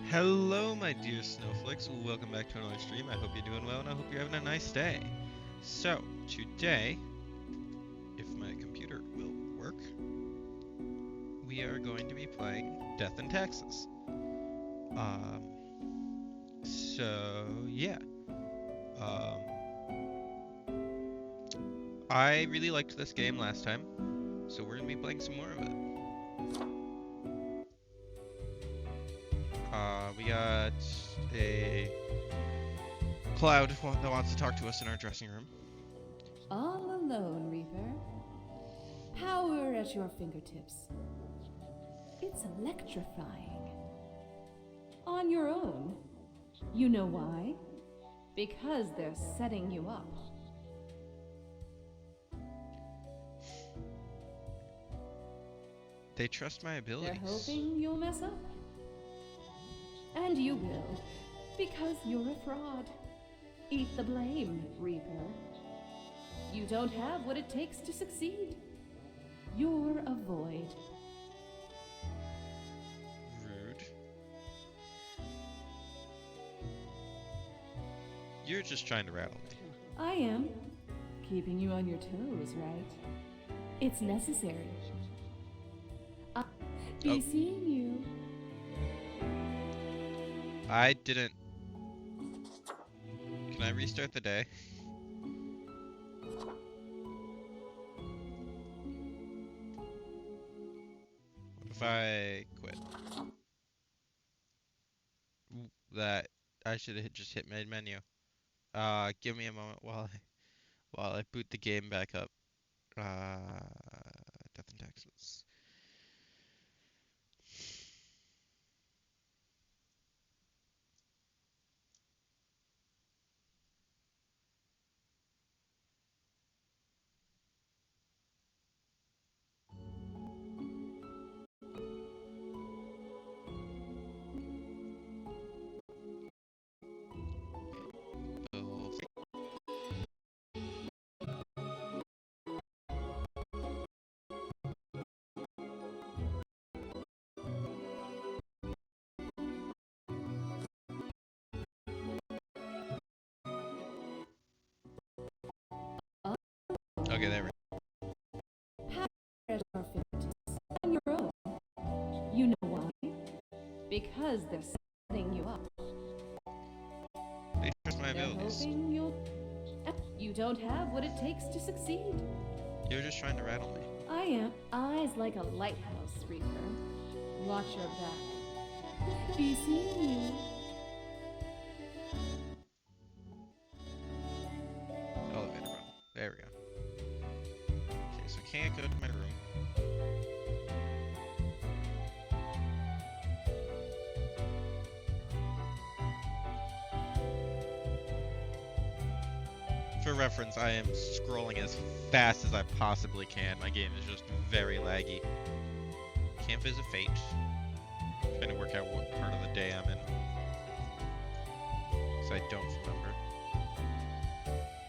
Hello, my dear snowflakes. Welcome back to another stream. I hope you're doing well and I hope you're having a nice day. So, today, if my computer will work, we are going to be playing Death and Taxes. Um, yeah. Um, I really liked this game last time, so we're going to be playing some more of it. We got a Cloud that wants to talk to us in our dressing room. All alone, Reaper. Power at your fingertips. It's electrifying. On your own. You know why? Because they're setting you up. They trust my abilities. They're hoping you'll mess up. And you will, because you're a fraud. Eat the blame, Reaper. You don't have what it takes to succeed. You're a void. Rude. You're just trying to rattle me. I am. Keeping you on your toes, right? It's necessary. I'll be seeing you. I didn't... Can I restart the day? What if I quit? That... I should have just hit main menu. Give me a moment while I boot the game back up. Death and Taxes. Okay, there we Power at your fingertips. On your own. You know why? Because they're setting you up. go. They trust my They're abilities. hoping you'll... You don't have what it takes to succeed. You're just trying to rattle me. I am. Eyes like a lighthouse, Reaper. Watch your back. Be seeing you. Elevator run. There we go. Okay, so can't go to my room. For reference, I am scrolling as fast as I possibly can. My game is just very laggy. Can't visit Fate. Trying to work out what part of the day I'm in. Because I don't remember.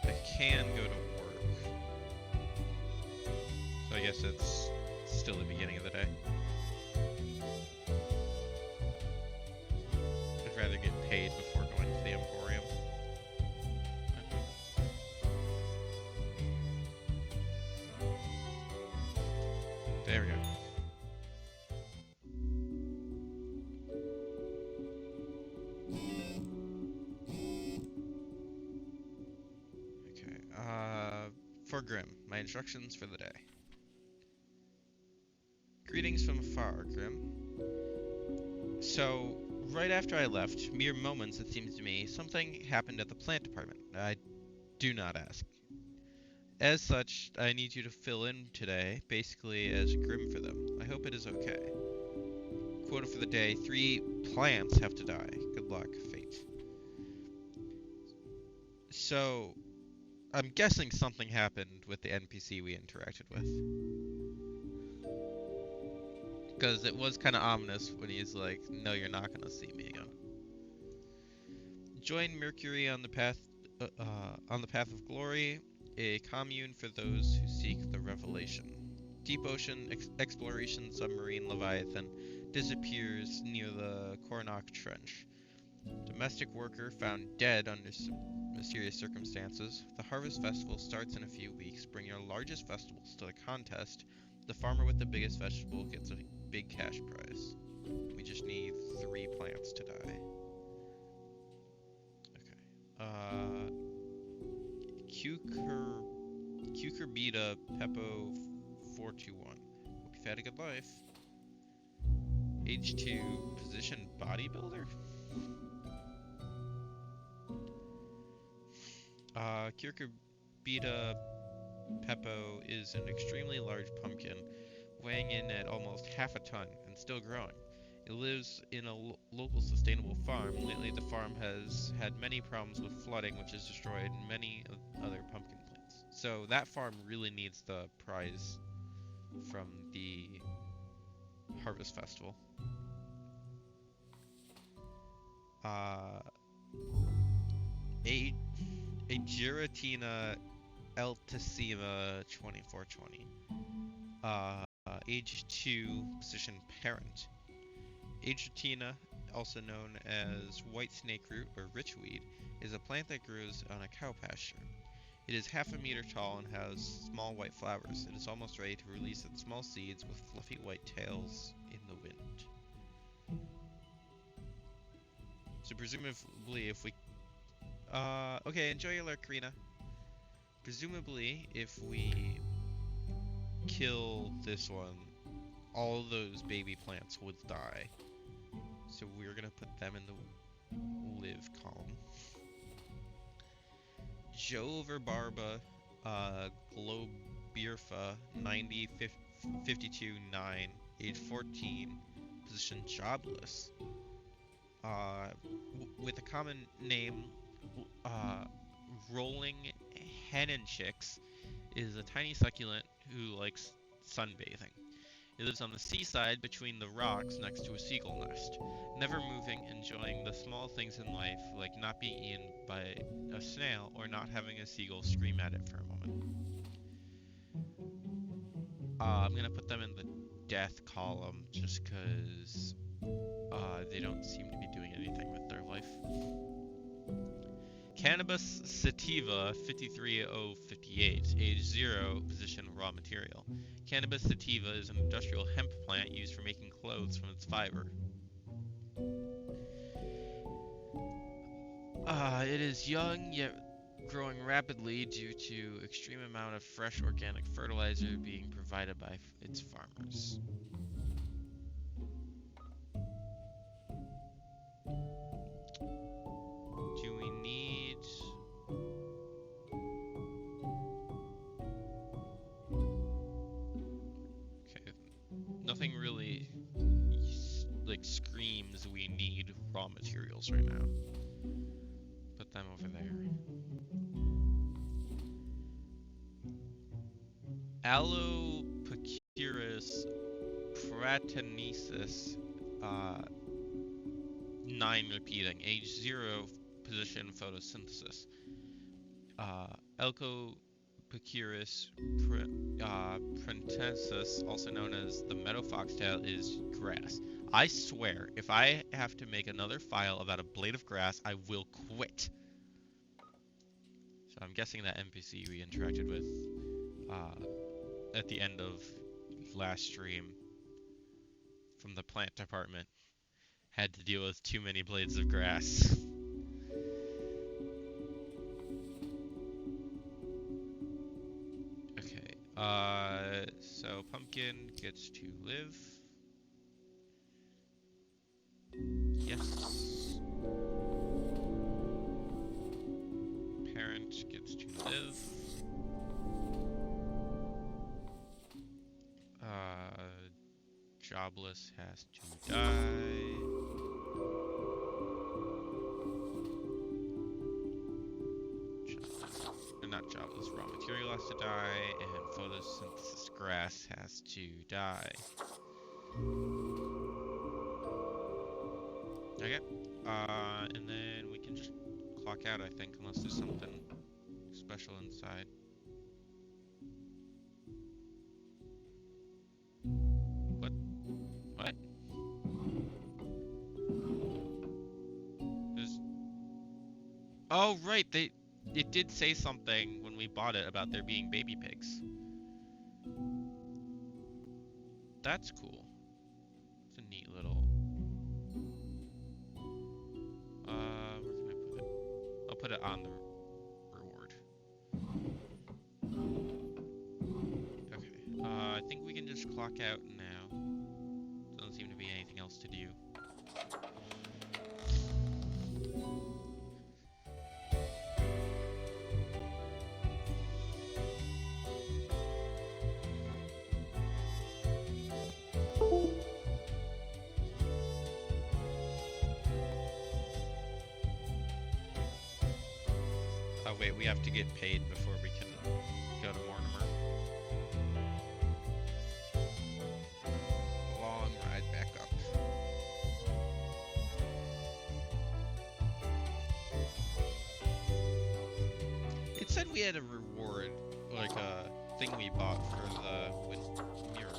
I can go to work. So I guess it's still the beginning of the day. I'd rather get paid before going to the Emporium. There we go. Okay, for Grim, my instructions for the day. Greetings from afar, Grim. So, right after I left, mere moments it seems to me, something happened at the plant department. I do not ask. As such, I need you to fill in today, basically as Grim for them. I hope it is okay. Quota for the day, 3 plants have to die. Good luck, Fate. So, I'm guessing something happened with the NPC we interacted with. Because it was kind of ominous when he's like, no, you're not going to see me again. Join Mercury on the path of glory, a commune for those who seek the revelation. Deep ocean exploration submarine Leviathan disappears near the Coronach Trench. Domestic worker found dead under mysterious circumstances. The Harvest Festival starts in a few weeks. Bring your largest vegetables to the contest. The farmer with the biggest vegetable gets a big cash prize. We just need 3 plants to die. Okay. Cucurbita Peppo 421. Hope you've had a good life. Age 2 position bodybuilder? Cucurbita Peppo is an extremely large pumpkin, weighing in at almost half a ton and still growing. It lives in a local sustainable farm. Lately, the farm has had many problems with flooding, which has destroyed many other pumpkin plants. So that farm really needs the prize from the Harvest Festival. A Giratina Altissima 2420. Age 2, position parent. Adriatina, also known as white snake root or richweed, is a plant that grows on a cow pasture. It is half a meter tall and has small white flowers. It is almost ready to release its small seeds with fluffy white tails in the wind. So presumably if we... okay, enjoy your lurk, Karina. Presumably, if we kill this one, all those baby plants would die. So we're gonna put them in the live column. Joe Verbarba, Globirfa, 90, 52, 9, age 14, position jobless. With a common name, Rolling Henenchicks is a tiny succulent who likes sunbathing. It lives on the seaside between the rocks next to a seagull nest, never moving, enjoying the small things in life, like not being eaten by a snail or not having a seagull scream at it for a moment. I'm gonna put them in the death column just because they don't seem to be doing anything with their life. Cannabis sativa 53058, age 0, position raw material. Cannabis sativa is an industrial hemp plant used for making clothes from its fiber. It is young, yet growing rapidly due to extreme amount of fresh organic fertilizer being provided by its farmers. Do we need... Okay, nothing really like screams we need raw materials right now. Put them over there. Allopicurus pratensis, 9 repeating, age 0, position photosynthesis. Elcopicurus pratensis, also known as the meadow foxtail, is grass. I swear, if I have to make another file about a blade of grass, I will quit. So I'm guessing that NPC we interacted with at the end of last stream from the plant department had to deal with too many blades of grass. Okay, so pumpkin gets to live. Yes. Parent gets to live. Jobless has to die. Not jobless, raw material has to die, and photosynthesis grass has to die. Okay, and then we can just clock out, I think, unless there's something special inside. Oh, right, it did say something when we bought it about there being baby pigs. That's cool. It's a neat little... where can I put it? I'll put it on the reward. Okay, I think we can just clock out now. Doesn't seem to be anything else to do. Oh wait, we have to get paid before we can go to Mortimer. Long ride back up. It said we had a reward, like a thing we bought for the mirror.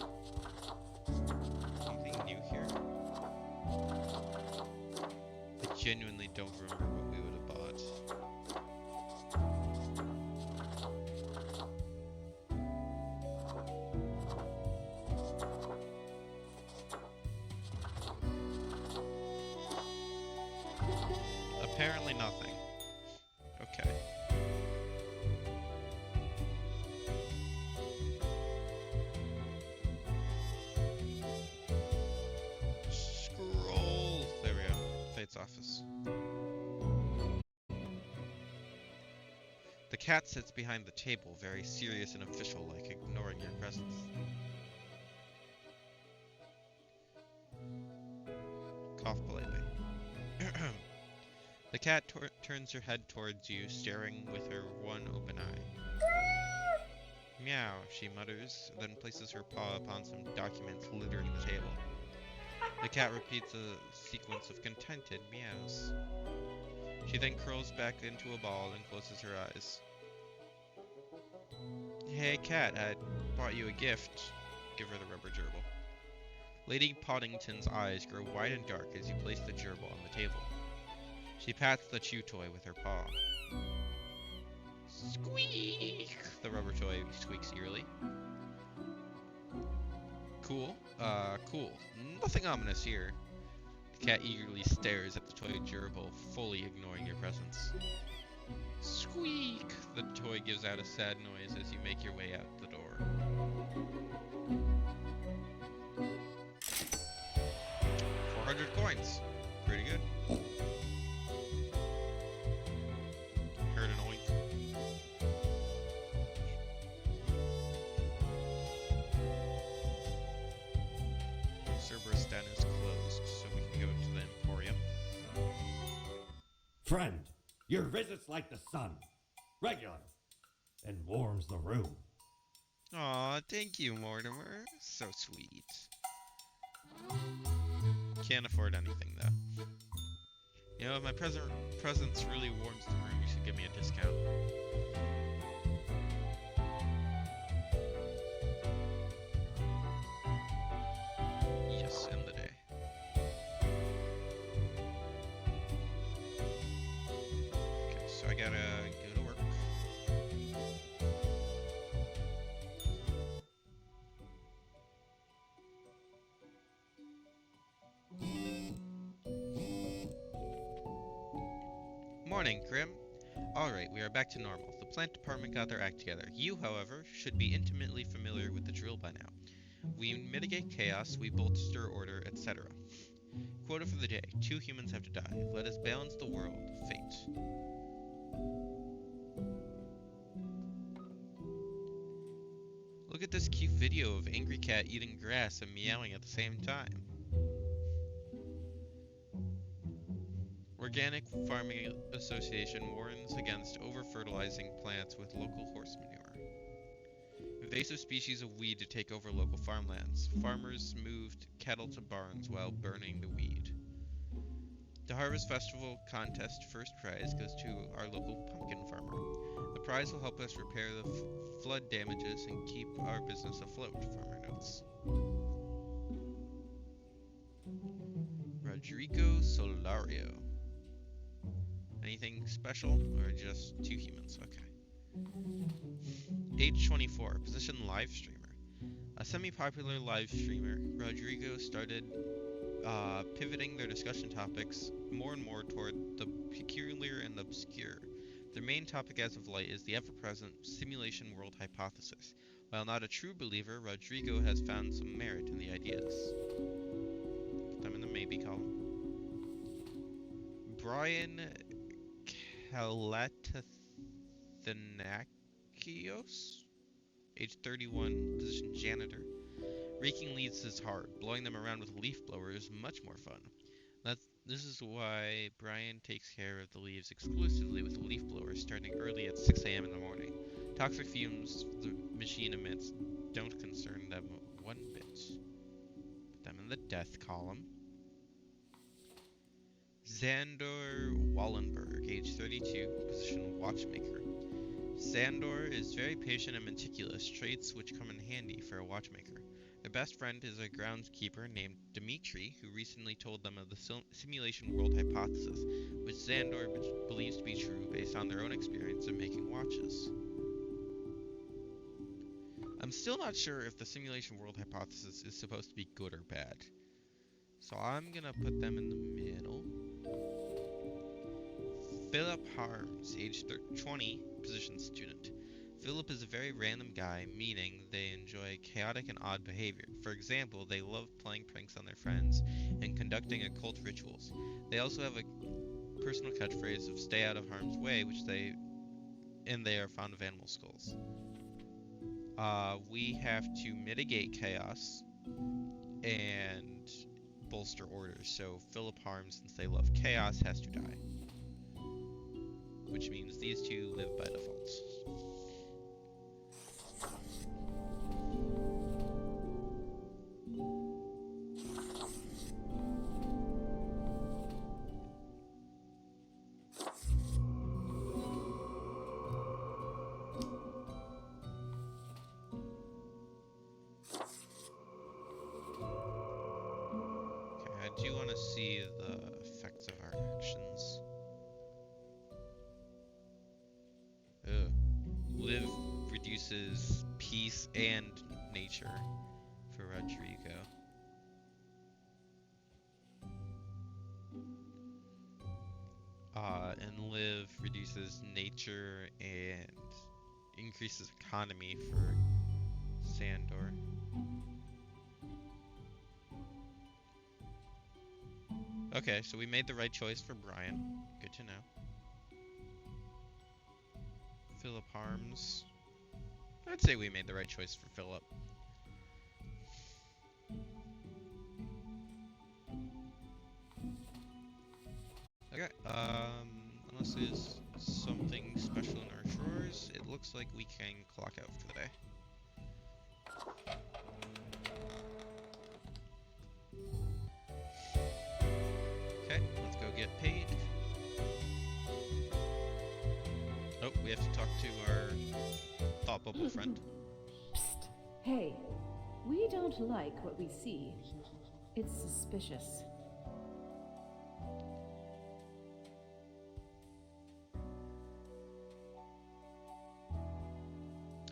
Anything new here? I genuinely don't remember what we would have bought. Apparently nothing. Okay. Scroll. There we go. Fate's office. The cat sits behind the table, very serious and official-like, ignoring your presence. Cough politely. The cat turns her head towards you, staring with her one open eye. Meow, she mutters, then places her paw upon some documents littering the table. The cat repeats a sequence of contented meows. She then curls back into a ball and closes her eyes. Hey cat, I bought you a gift. Give her the rubber gerbil. Lady Poddington's eyes grow wide and dark as you place the gerbil on the table. She pats the chew toy with her paw. Squeak! The rubber toy squeaks eerily. Cool. Cool. Nothing ominous here. The cat eagerly stares at the toy gerbil, fully ignoring your presence. Squeak! The toy gives out a sad noise as you make your way out the door. 400 coins. Pretty good. Heard an oink. Cerberus Den is closed, so we can go to the Emporium. Friend, your visit's like the sun. Regular. And warms the room. Aw, thank you, Mortimer. So sweet. Can't afford anything, though. You know, if my presence really warms the room, you should give me a discount. Yes, end the day. Okay, so I gotta go to work. Morning, Grim. Alright, we are back to normal. The plant department got their act together. You, however, should be intimately familiar with the drill by now. We mitigate chaos, we bolster order, etc. Quota for the day. 2 humans have to die. Let us balance the world. Fate. Look at this cute video of Angry Cat eating grass and meowing at the same time. Organic Farming Association warns against over-fertilizing plants with local horse manure. Invasive species of weed to take over local farmlands. Farmers moved cattle to barns while burning the weed. The Harvest Festival contest first prize goes to our local pumpkin farmer. The prize will help us repair the flood damages and keep our business afloat, farmer notes. Rodrigo Solario. Anything special, or just two humans? Okay. Age 24, position live streamer. A semi-popular live streamer, Rodrigo started pivoting their discussion topics more and more toward the peculiar and obscure. Their main topic as of late is the ever-present simulation world hypothesis. While not a true believer, Rodrigo has found some merit in the ideas. Put them in the maybe column. Brian Kalatanakios, age 31, position janitor. Raking leaves is hard. Blowing them around with a leaf blower is much more fun. This is why Brian takes care of the leaves exclusively with a leaf blower starting early at 6 a.m. in the morning. Toxic fumes the machine emits don't concern them one bit. Put them in the death column. Xandor Wallenberg, age 32, position watchmaker. Xandor is very patient and meticulous, traits which come in handy for a watchmaker. Their best friend is a groundskeeper named Dmitri, who recently told them of the simulation world hypothesis, which Xandor believes to be true based on their own experience of making watches. I'm still not sure if the simulation world hypothesis is supposed to be good or bad, so I'm gonna put them in the middle. Philip Harms, age 20, position student. Philip is a very random guy, meaning they enjoy chaotic and odd behavior. For example, they love playing pranks on their friends and conducting occult rituals. They also have a personal catchphrase of "stay out of harm's way," they are fond of animal skulls. We have to mitigate chaos and bolster order. So Philip Harms, since they love chaos, has to die. Which means these two live by default. Okay, I do want to see the effects of our actions. Live reduces peace and nature for Rodrigo. And live reduces nature and increases economy for Xandor. Okay, so we made the right choice for Brian. Good to know. Philip Harms. I'd say we made the right choice for Philip. Okay, unless there's something special in our drawers, it looks like we can clock out for the day. Okay, let's go get paid. Oh, we have to talk to our thought bubble friend. Psst. Hey, we don't like what we see. It's suspicious.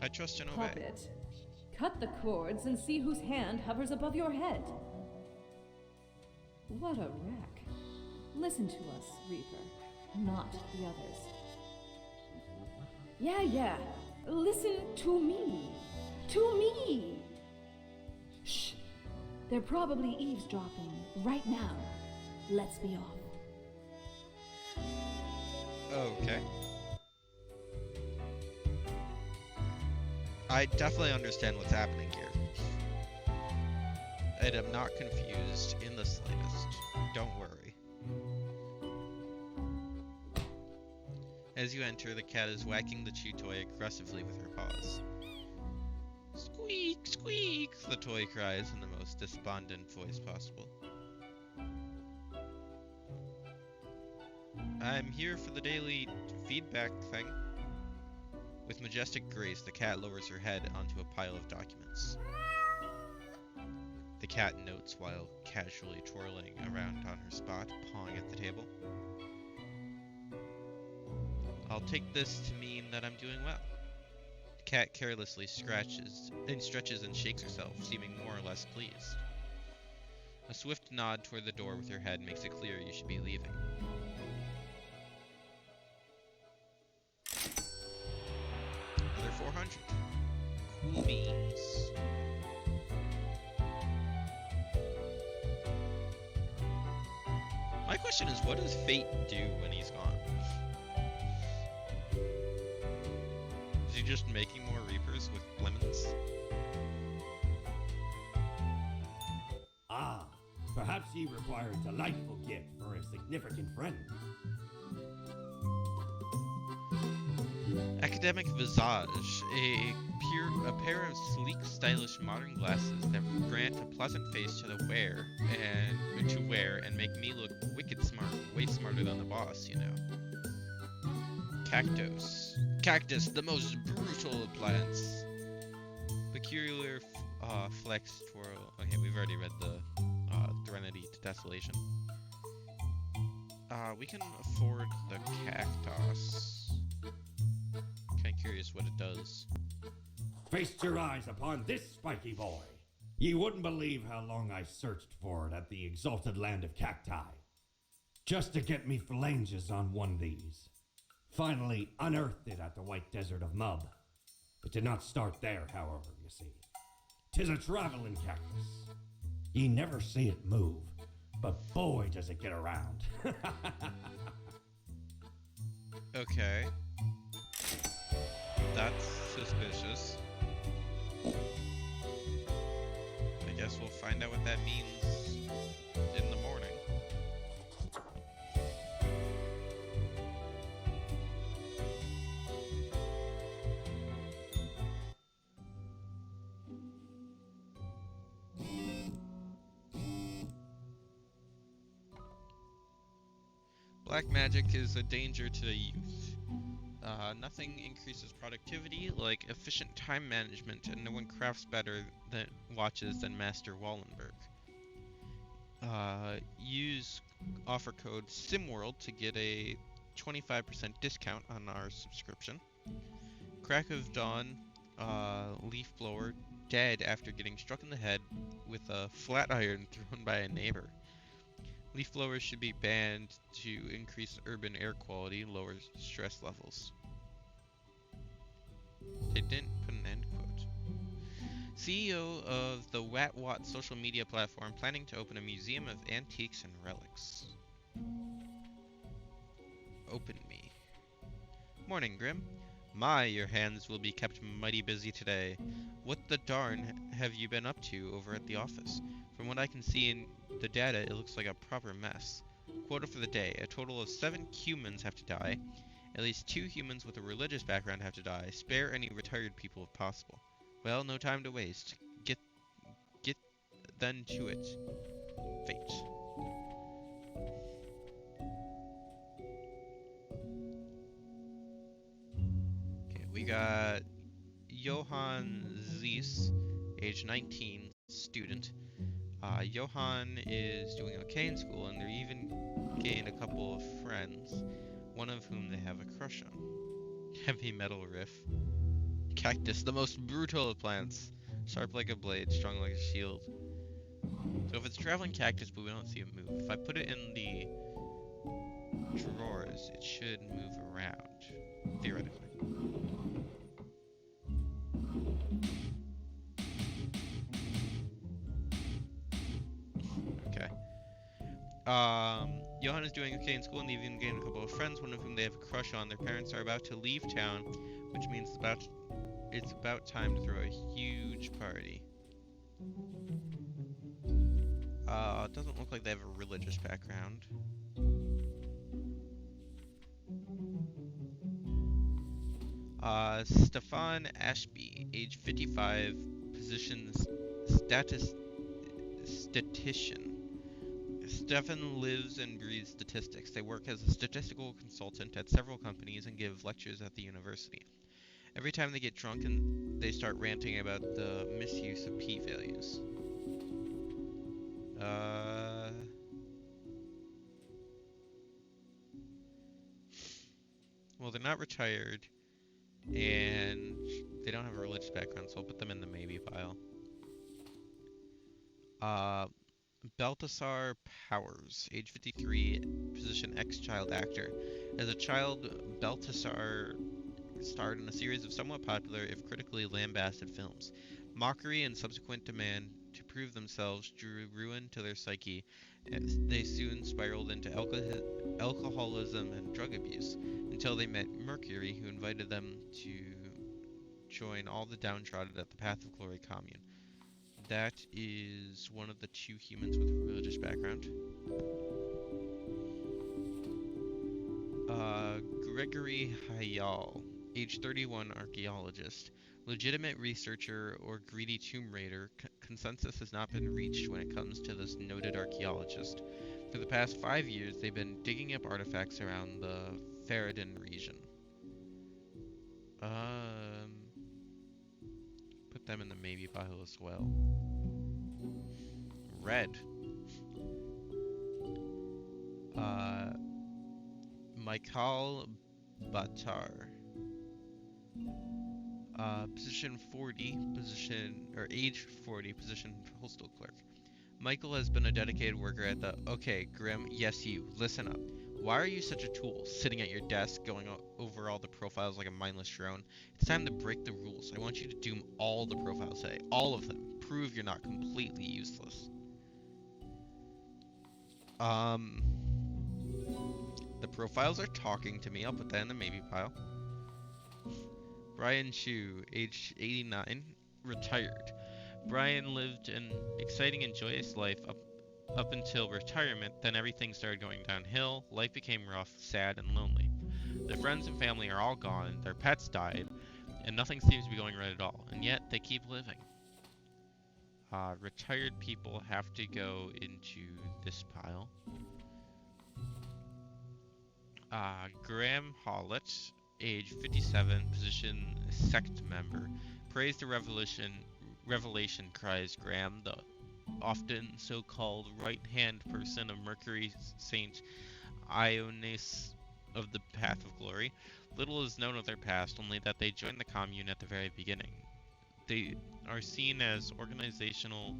I trust and obey. Puppet, cut the cords and see whose hand hovers above your head. What a wreck. Listen to us, Reaper, not the others. Yeah. Listen to me. To me! Shh. They're probably eavesdropping right now. Let's be off. Okay. I definitely understand what's happening here. And I'm not confused in the slightest. Don't worry. As you enter, the cat is whacking the chew toy aggressively with her paws. Squeak, squeak, the toy cries in the most despondent voice possible. I'm here for the daily feedback thing. With majestic grace, the cat lowers her head onto a pile of documents. The cat notes while casually twirling around on her spot, pawing at the table. I'll take this to mean that I'm doing well. The cat carelessly scratches and stretches and shakes herself, seeming more or less pleased. A swift nod toward the door with her head makes it clear you should be leaving. Another 400. Cool beans. My question is, what does Fate do when he's gone? Is he just making more Reapers with lemons? Ah, perhaps ye require a delightful gift for a significant friend. Academic visage, a pair of sleek, stylish, modern glasses that grant a pleasant face to the wear and make me look wicked smart, way smarter than the boss, you know. Cactus, the most brutal of plants. Peculiar flex twirl. Okay, we've already read the Threnody to Desolation. We can afford the cactus. Kinda curious what it does. Feast your eyes upon this spiky boy. Ye wouldn't believe how long I searched for it at the exalted land of cacti. Just to get me phalanges on one of these. Finally unearthed it at the white desert of Mub. It did not start there, however, you see. 'Tis a traveling cactus. Ye never see it move, but boy does it get around. Okay. That's suspicious. I guess we'll find out what that means in the morning. Black magic is a danger to the youth. Nothing increases productivity like efficient time management, and no one crafts better than watches than Master Wallenberg. Use offer code SIMWORLD to get a 25% discount on our subscription. Crack of Dawn, leaf blower, dead after getting struck in the head with a flat iron thrown by a neighbor. Leaf blowers should be banned to increase urban air quality, lower stress levels. They didn't put an end quote. CEO of the WatWat social media platform planning to open a museum of antiques and relics. Open me. Morning, Grim. My, your hands will be kept mighty busy today. What the darn have you been up to over at the office? From what I can see in the data, it looks like a proper mess. Quota for the day. A total of 7 humans have to die. At least 2 humans with a religious background have to die. Spare any retired people if possible. Well, no time to waste. Get then to it. Fate. Okay, we got Johann Zeiss, age 19, student. Johann is doing okay in school, and they're even gained a couple of friends, one of whom they have a crush on. Heavy metal riff. Cactus, the most brutal of plants. Sharp like a blade, strong like a shield. So if it's traveling cactus, but we don't see it move, if I put it in the drawers, it should move around, theoretically. Okay. Johann is doing okay in school, and they've even gained a couple of friends, one of whom they have a crush on. Their parents are about to leave town, which means it's about time to throw a huge party. It doesn't look like they have a religious background. Stefan Ashby, age 55, position statistician. Stefan lives and breathes statistics. They work as a statistical consultant at several companies and give lectures at the university. Every time they get drunk and they start ranting about the misuse of p-values. Well, they're not retired, and they don't have a religious background, so I'll put them in the maybe pile. Uh, Baltasar Powers, age 53, position ex-child actor. As a child, Baltasar starred in a series of somewhat popular, if critically lambasted films. Mockery and subsequent demand to prove themselves drew ruin to their psyche, as they soon spiraled into alcoholism and drug abuse, until they met Mercury, who invited them to join all the downtrodden at the Path of Glory commune. That is one of the two humans with a religious background. Gregory Hayal, age 31, archaeologist. Legitimate researcher or greedy tomb raider, consensus has not been reached when it comes to this noted archaeologist. For the past 5 years, they've been digging up artifacts around the Faradin region. Put them in the maybe pile as well. Red. Michael Batar. Position 40, age 40, position postal clerk. Michael has been a dedicated worker at the. Okay, Grim, yes, you. Listen up. Why are you such a tool, sitting at your desk, going over all the profiles like a mindless drone? It's time to break the rules. I want you to doom all the profiles today. All of them. Prove you're not completely useless. The profiles are talking to me. I'll put that in the maybe pile. Brian Chu, age 89, retired. Brian lived an exciting and joyous life up until retirement, then everything started going downhill. Life became rough, sad, and lonely. Their friends and family are all gone, their pets died, and nothing seems to be going right at all, and yet they keep living. Retired people have to go into this pile. Graham Hollett, age 57, position sect member. Praise the revelation, cries Graham, the often so-called right-hand person of Mercury Saint Ionis of the Path of Glory. Little is known of their past, only that they joined the commune at the very beginning. They are seen as organizational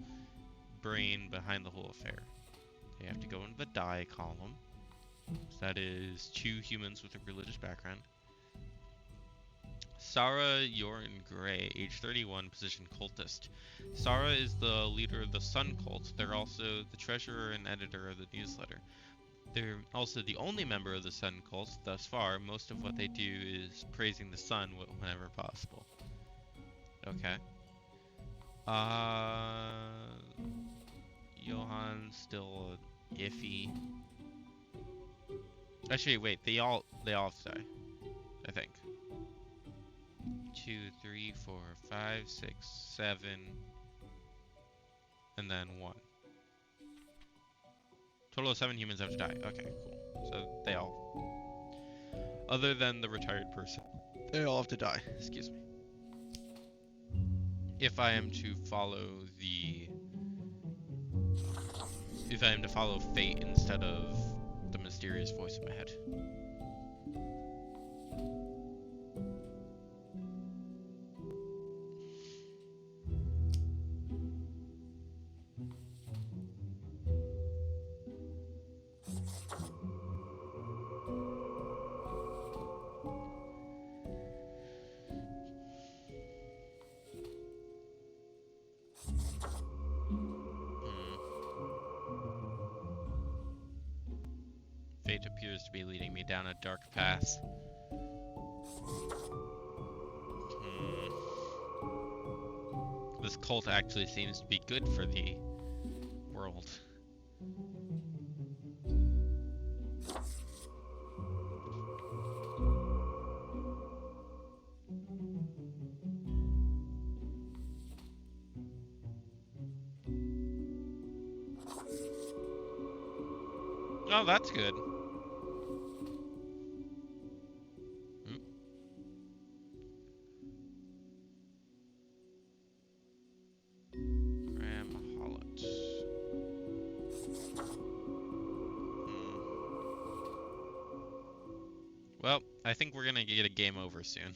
brain behind the whole affair. They have to go into the die column. So that is two humans with a religious background. Sarah Yoren Gray, age 31, position cultist. Sarah is the leader of the Sun cult. They're also the treasurer and editor of the newsletter. They're also the only member of the Sun cult thus far. Most of what they do is praising the sun whenever possible. Okay. Johan's still iffy. Actually, wait. They all have to die, I think. 2, 3, 4, 5, 6, 7, and then 1. Total of 7 humans have to die. Okay, cool. So they all, other than the retired person, they all have to die. Excuse me. If I am to follow fate instead of the mysterious voice in my head. Fate appears to be leading me down a dark path. This cult actually seems to be good for the world. Oh, that's good. Graham Hollett. Well, I think we're gonna get a game over soon.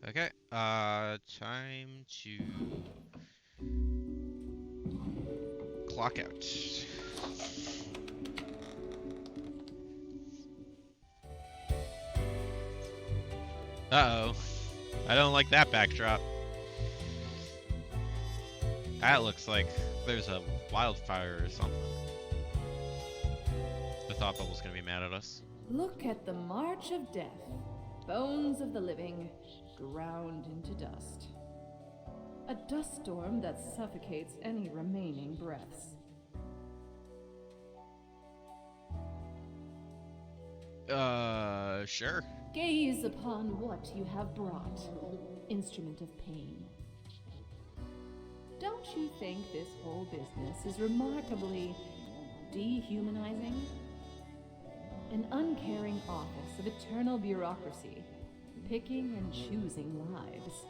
Okay, time to clock out. Uh-oh. I don't like that backdrop. That looks like there's a wildfire or something. The thought bubble's gonna be mad at us. Look at the march of death. Bones of the living, ground into dust. A dust storm that suffocates any remaining breaths. Sure. Gaze upon what you have brought, instrument of pain. Don't you think this whole business is remarkably dehumanizing? An uncaring office of eternal bureaucracy, picking and choosing lives.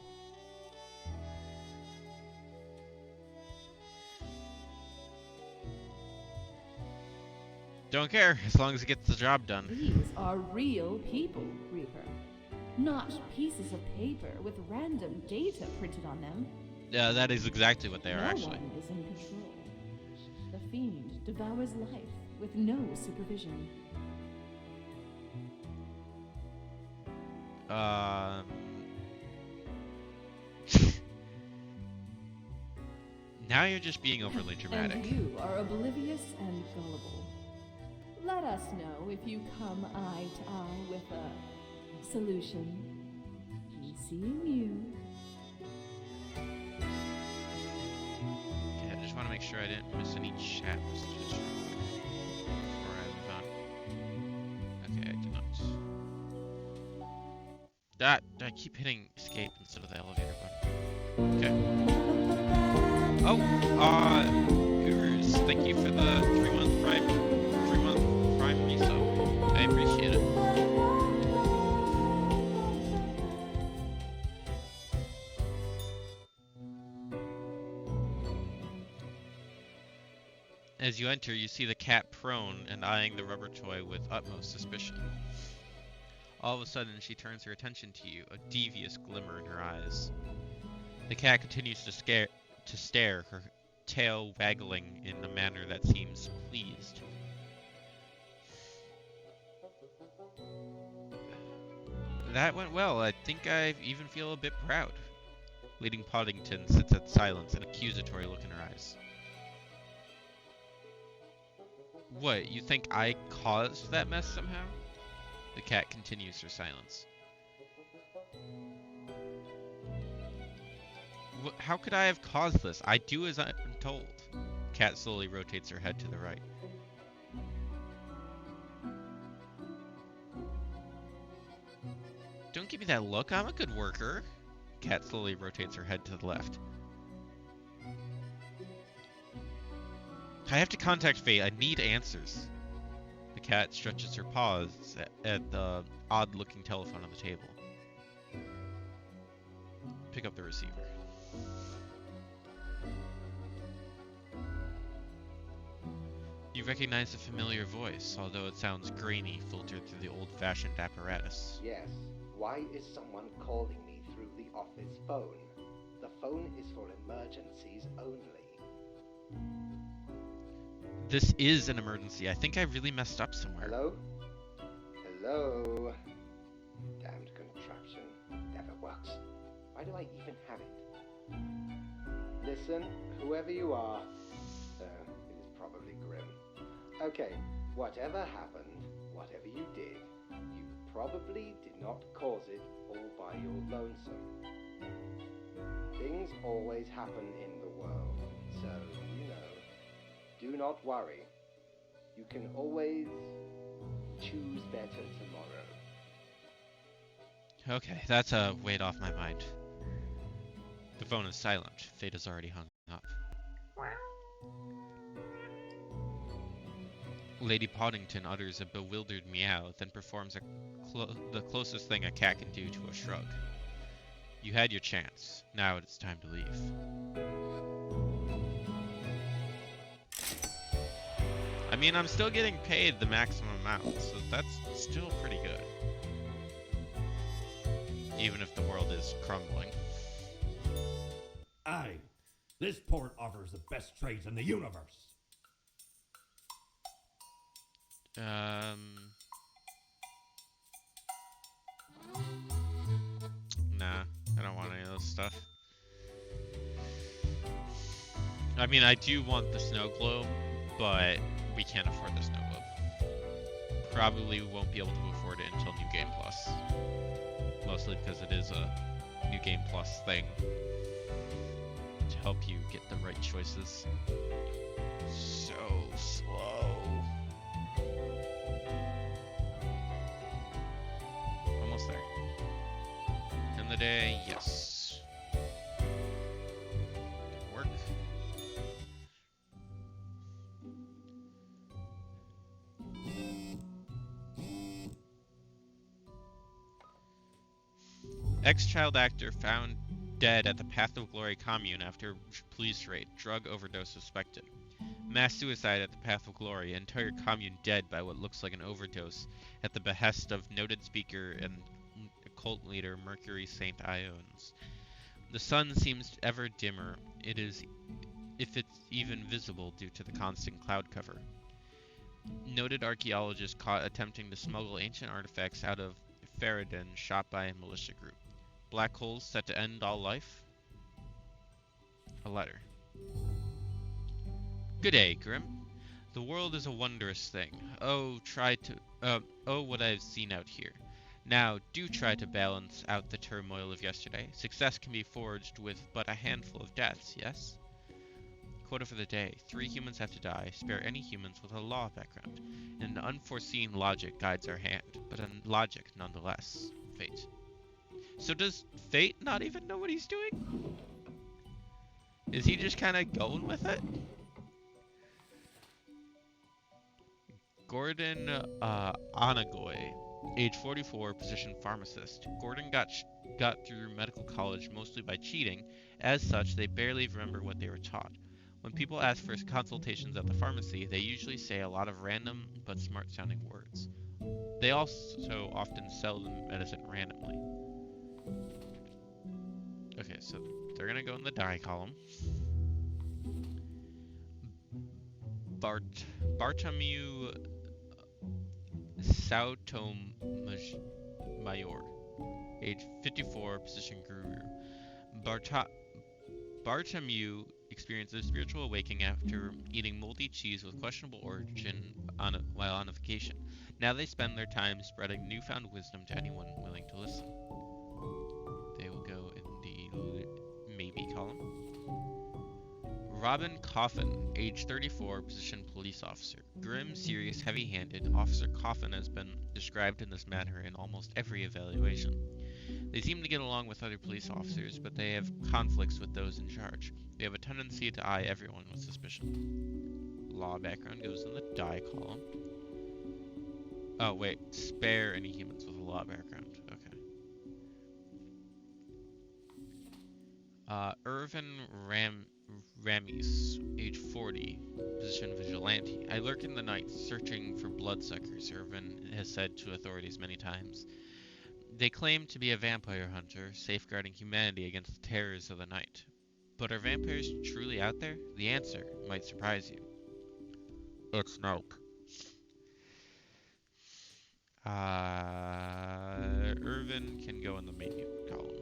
Don't care, as long as it gets the job done. These are real people, Reaper. Not pieces of paper with random data printed on them. Yeah, that is exactly what they are, No actually. one is in control. The fiend devours life with no supervision. Now you're just being overly dramatic. And you are oblivious and gullible. Let us know if you come eye to eye with a solution. We seeing you. Okay, I just want to make sure I didn't miss any chat messages before I move on. Okay, I did not. I keep hitting escape instead of the elevator button. Okay. Oh, Gurus, thank you for the 3-month Prime resub. I appreciate it. As you enter, you see the cat prone and eyeing the rubber toy with utmost suspicion. All of a sudden, she turns her attention to you, a devious glimmer in her eyes. The cat continues to stare, her tail waggling in a manner that seems pleased. That went well. I think I even feel a bit proud. Lady Poddington sits at silence, an accusatory look in her eyes. What, you think I caused that mess somehow? The cat continues her silence. How could I have caused this? I do as I'm told. Cat slowly rotates her head to the right. Don't give me that look, I'm a good worker. Cat slowly rotates her head to the left. I have to contact Faye, I need answers. The cat stretches her paws at the odd-looking telephone on the table. Pick up the receiver. You recognize a familiar voice, although it sounds grainy, filtered through the old-fashioned apparatus. Yes. Why is someone calling me through the office phone? The phone is for emergencies only. This is an emergency. I think I really messed up somewhere. Hello? Hello? Damned contraption. Never works. Why do I even have it? Listen, whoever you are. It is probably Grim. Okay, whatever happened, whatever you did, you probably did not cause it all by your lonesome. Things always happen in the world, so, do not worry. You can always choose better tomorrow. Okay, that's a weight off my mind. The phone is silent. Fate has already hung up. Lady Poddington utters a bewildered meow, then performs the closest thing a cat can do to a shrug. You had your chance. Now it's time to leave. I mean, I'm still getting paid the maximum amount, so that's still pretty good. Even if the world is crumbling. Aye, this port offers the best trades in the universe. Nah, I don't want any of this stuff. I mean, I do want the snow globe, but we can't afford the snow globe. Probably won't be able to afford it until New Game Plus. Mostly because it is a New Game Plus thing to help you get the right choices. So slow. Almost there. End the day, yes. Work. Ex-child actor found dead at the Path of Glory commune after police raid. Drug overdose suspected. Mass suicide at the Path of Glory. Entire commune dead by what looks like an overdose at the behest of noted speaker and cult leader Mercury St. Iones. The sun seems ever dimmer. It is, if it's even visible, due to the constant cloud cover. Noted archaeologist caught attempting to smuggle ancient artifacts out of Faradin, shot by a militia group. Black holes set to end all life? A letter. Good day, Grim. The world is a wondrous thing. Oh, what I have seen out here. Now, do try to balance out the turmoil of yesterday. Success can be forged with but a handful of deaths, yes? Quota for the day. 3 humans have to die. Spare any humans with a law background. An unforeseen logic guides our hand, but a logic nonetheless. Fate. So does Fate not even know what he's doing? Is he just kind of going with it? Gordon Onagoy, age 44, position pharmacist. Gordon got through medical college mostly by cheating. As such, they barely remember what they were taught. When people ask for consultations at the pharmacy, they usually say a lot of random but smart-sounding words. They also often sell the medicine randomly. Okay, so they're gonna go in the die column. Bartomeu Sautomayor, age 54, position guru. Bartomeu experiences a spiritual awakening after eating moldy cheese with questionable origin while on a vacation. Now they spend their time spreading newfound wisdom to anyone willing to listen. They will go in the maybe column. Robin Coffin, age 34, position police officer. Grim, serious, heavy-handed. Officer Coffin has been described in this manner in almost every evaluation. They seem to get along with other police officers, but they have conflicts with those in charge. They have a tendency to eye everyone with suspicion. Law background goes in the die column. Oh, wait. Spare any humans with a law background. Okay. Irvin Ramis, age 40, position vigilante. I lurk in the night, searching for bloodsuckers, Irvin has said to authorities many times. They claim to be a vampire hunter, safeguarding humanity against the terrors of the night. But are vampires truly out there? The answer might surprise you. It's nope. Irvin can go in the maybe column.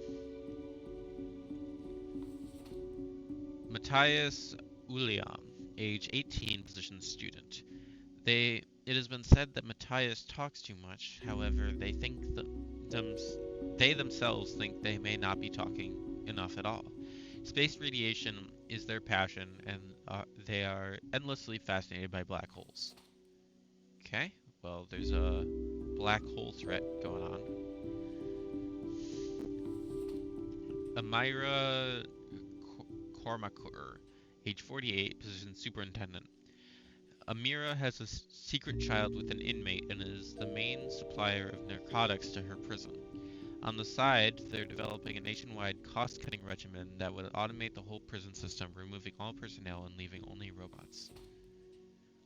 Matthias Uliam, age 18, position student. It has been said that Matthias talks too much. However, they themselves think they may not be talking enough at all. Space radiation is their passion, and they are endlessly fascinated by black holes. Okay, well, there's a black hole threat going on. Amira Cormacour, age 48, position superintendent. Amira has a secret child with an inmate and is the main supplier of narcotics to her prison. On the side, they're developing a nationwide cost-cutting regimen that would automate the whole prison system, removing all personnel and leaving only robots.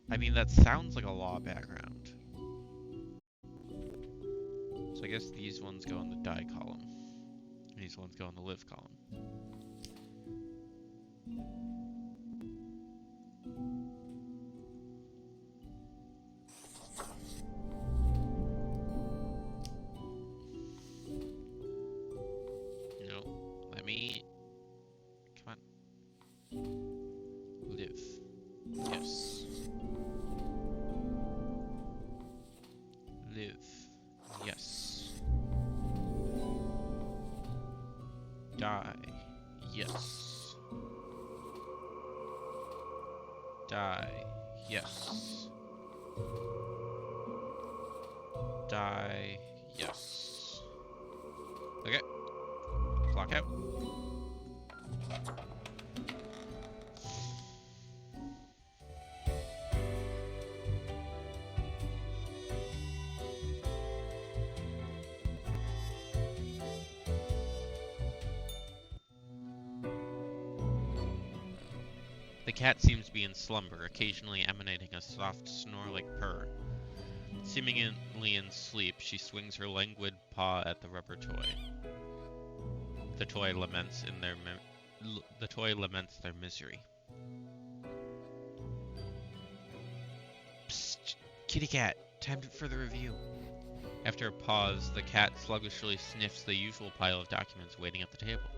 I mean, that sounds like a law background. So I guess these ones go in the die column. These ones go in the live column. No, let me... Come on. Live. Yes. Live. Yes. Die. Yes. Die. Yes. Die. Yes. Okay. Clock out. The cat seems to be in slumber, occasionally emanating a soft snore-like purr. Seemingly in sleep, she swings her languid paw at the rubber toy. The toy laments their misery. Psst, kitty cat, time for the review. After a pause, the cat sluggishly sniffs the usual pile of documents waiting at the table.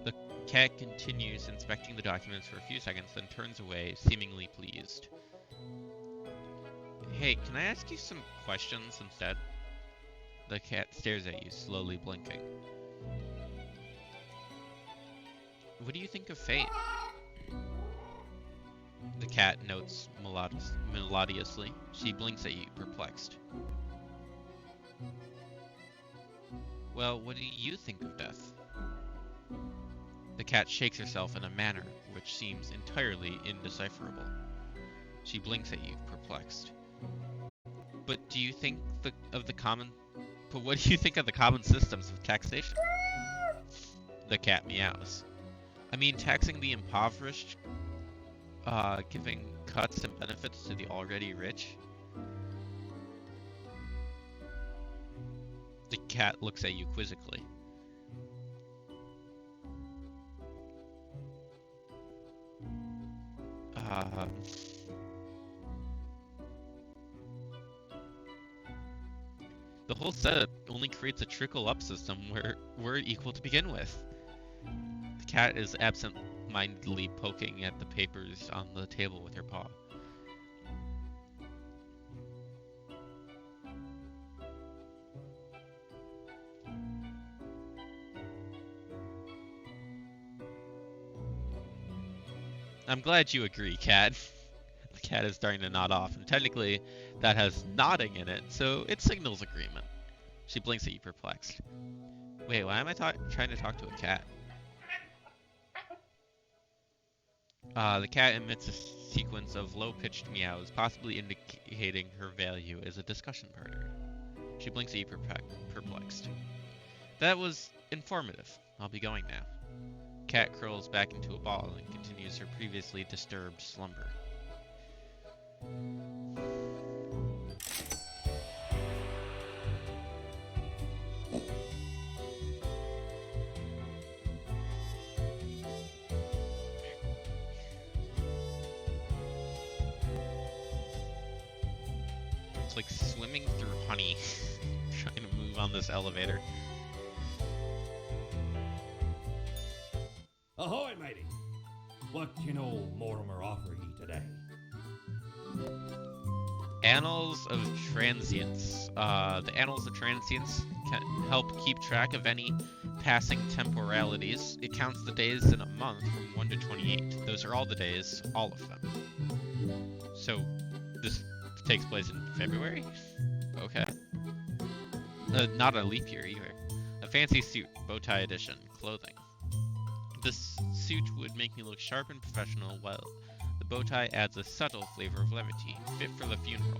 The cat continues inspecting the documents for a few seconds, then turns away, seemingly pleased. Hey, can I ask you some questions instead? The cat stares at you, slowly blinking. What do you think of fate? The cat notes melodiously. She blinks at you, perplexed. Well, what do you think of death? The cat shakes herself in a manner which seems entirely indecipherable. She blinks at you, perplexed. But what do you think of the common systems of taxation? The cat meows. I mean, taxing the impoverished, giving cuts and benefits to the already rich. The cat looks at you quizzically. The whole setup only creates a trickle-up system where we're equal to begin with. The cat is absent-mindedly poking at the papers on the table with her paw. I'm glad you agree, cat. The cat is starting to nod off, and technically that has nodding in it, so it signals agreement. She blinks at you, perplexed. Wait, why am I trying to talk to a cat? The cat emits a sequence of low-pitched meows, possibly indicating her value as a discussion partner. She blinks at you, perplexed. That was informative. I'll be going now. Cat curls back into a ball and continues her previously disturbed slumber. It's like swimming through honey, trying to move on this elevator. Ahoy, matey! What can old Mortimer offer ye today? Annals of Transience. The Annals of Transience can help keep track of any passing temporalities. It counts the days in a month from 1 to 28. Those are all the days, all of them. So, this takes place in February? Okay. Not a leap year either. A fancy suit, bow tie edition, clothing. This suit would make me look sharp and professional, while the bow tie adds a subtle flavor of levity, fit for the funeral.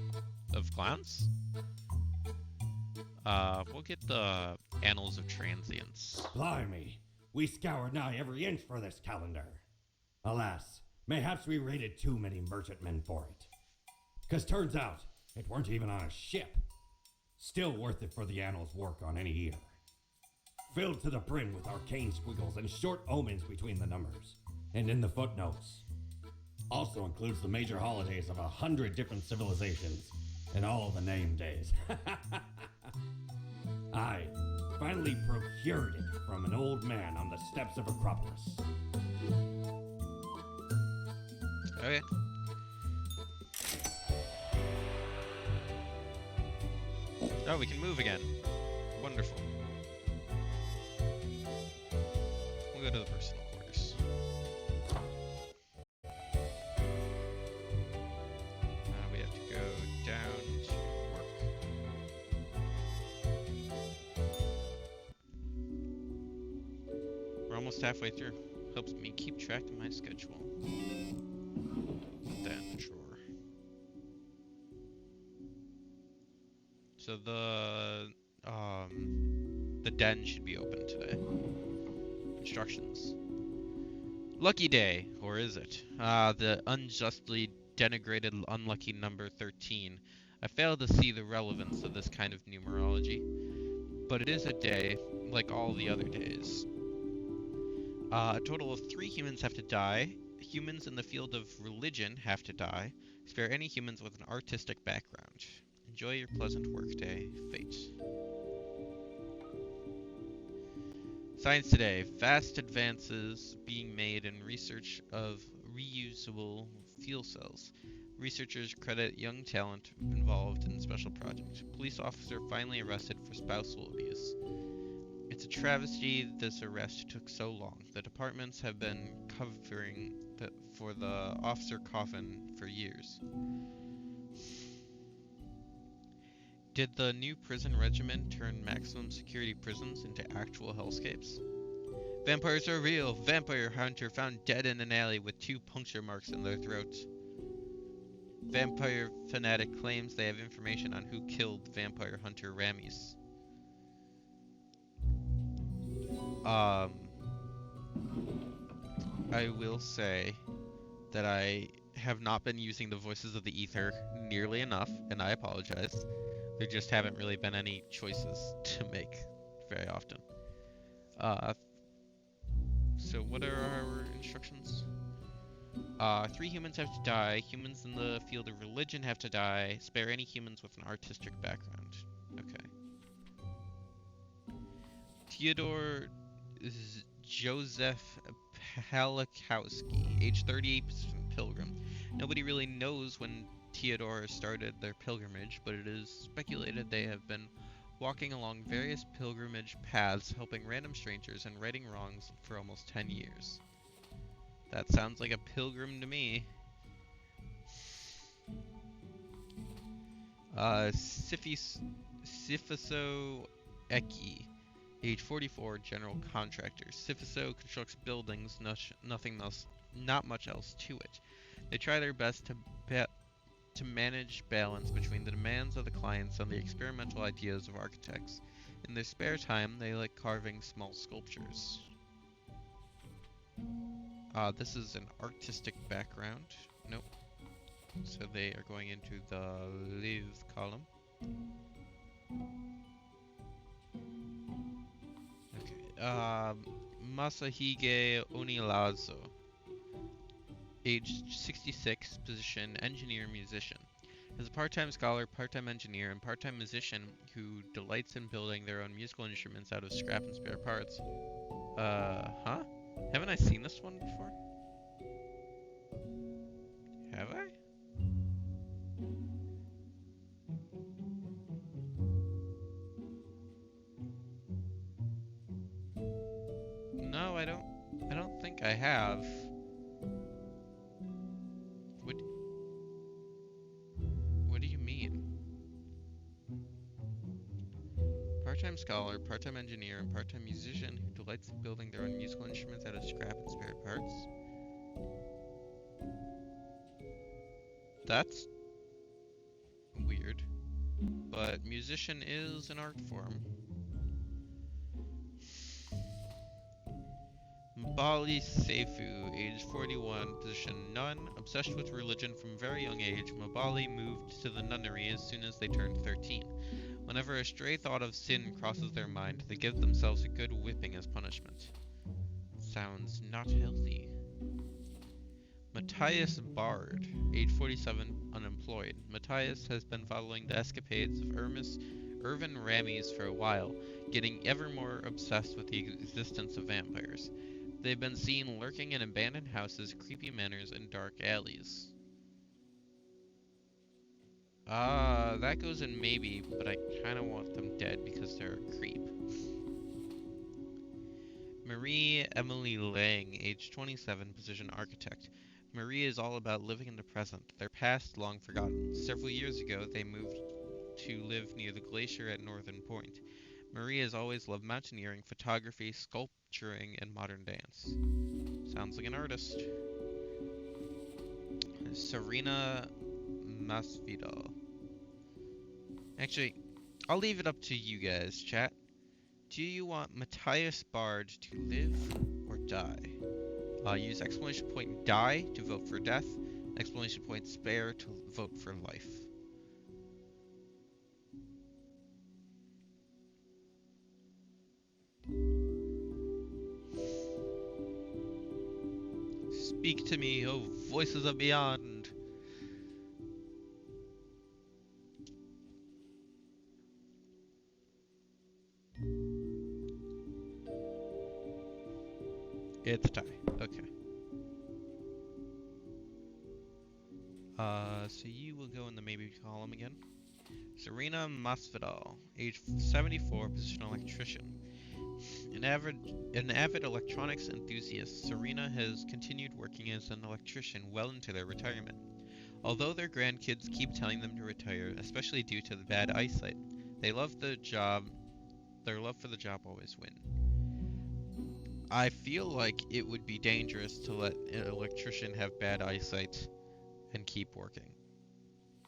Of clowns? We'll get the Annals of Transience. Blimey, we scoured nigh every inch for this calendar. Alas, mayhaps we raided too many merchantmen for it. 'Cause turns out, it weren't even on a ship. Still worth it for the annals' work on any year. Filled to the brim with arcane squiggles and short omens between the numbers. And in the footnotes. Also includes the major holidays of 100 different civilizations. And all the name days. I finally procured it from an old man on the steps of Acropolis. Okay. Oh, we can move again. Wonderful. We'll go to the personal quarters. We have to go down to work. We're almost halfway through. Helps me keep track of my schedule. Put that in the drawer. So the den should be open today. Instructions. Lucky day, or is it? The unjustly denigrated unlucky number 13. I fail to see the relevance of this kind of numerology, but it is a day like all the other days. A total of 3 humans have to die. Humans in the field of religion have to die. Spare any humans with an artistic background. Enjoy your pleasant workday, Fate. Science today. Vast advances being made in research of reusable fuel cells. Researchers credit young talent involved in special project. Police officer finally arrested for spousal abuse. It's a travesty this arrest took so long. The departments have been covering for the officer coffin for years. Did the new prison regimen turn maximum security prisons into actual hellscapes? Vampires are real! Vampire hunter found dead in an alley with 2 puncture marks in their throats. Vampire fanatic claims they have information on who killed vampire hunter Ramis. I will say that I have not been using the voices of the ether nearly enough, and I apologize. There just haven't really been any choices to make very often. So what are our instructions? 3 humans have to die. Humans in the field of religion have to die. Spare any humans with an artistic background. Okay. Theodore Joseph Palikowski, age 38, pilgrim. Nobody really knows when Theodore started their pilgrimage, but it is speculated they have been walking along various pilgrimage paths, helping random strangers and righting wrongs for almost 10 years. That sounds like a pilgrim to me. Sifiso Eki, age 44, general contractor. Sifiso constructs buildings, not much else to it. They try their best to manage balance between the demands of the clients and the experimental ideas of architects. In their spare time, they like carving small sculptures. This is an artistic background. Nope. So they are going into the live column. Okay. Masahige Onilazo, age 66, position engineer musician. Is a part-time scholar, part-time engineer, and part-time musician who delights in building their own musical instruments out of scrap and spare parts. Huh? Haven't I seen this one before? Have I? No, I don't think I have. What do you mean? Part-time scholar, part-time engineer, and part-time musician who delights in building their own musical instruments out of scrap and spare parts. That's weird. But musician is an art form. Bali Seifu, age 41, position nun, obsessed with religion from very young age. Mabali moved to the nunnery as soon as they turned 13. Whenever a stray thought of sin crosses their mind, they give themselves a good whipping as punishment. Sounds not healthy. Matthias Bard, age 47, unemployed. Matthias has been following the escapades of Irvin Ramis for a while, getting ever more obsessed with the existence of vampires. They've been seen lurking in abandoned houses, creepy manors, and dark alleys. That goes in maybe, but I kinda want them dead because they're a creep. Marie Emily Lang, age 27, position architect. Marie is all about living in the present, their past long forgotten. Several years ago, they moved to live near the glacier at Northern Point. Marie has always loved mountaineering, photography, sculpturing, and modern dance. Sounds like an artist. Serena Masvidal. Actually, I'll leave it up to you guys, chat. Do you want Matthias Bard to live or die? Use exclamation point die to vote for death, exclamation point spare to vote for life. Speak to me, oh voices of beyond. It's tie. Okay. So you will go in the maybe column again. Serena Masvidal, age 74, position electrician. An avid electronics enthusiast, Serena has continued working as an electrician well into their retirement. Although their grandkids keep telling them to retire, especially due to the bad eyesight, they love the job. Their love for the job always win. I feel like it would be dangerous to let an electrician have bad eyesight and keep working.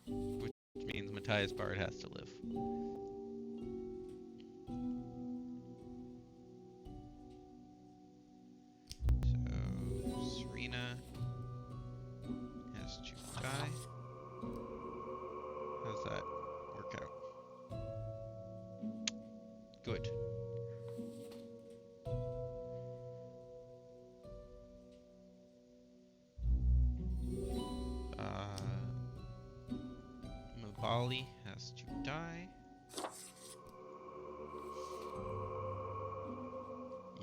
Which means Matthias Bard has to live. So, Serena has to die. How's that work out? Good. Mabali has to die.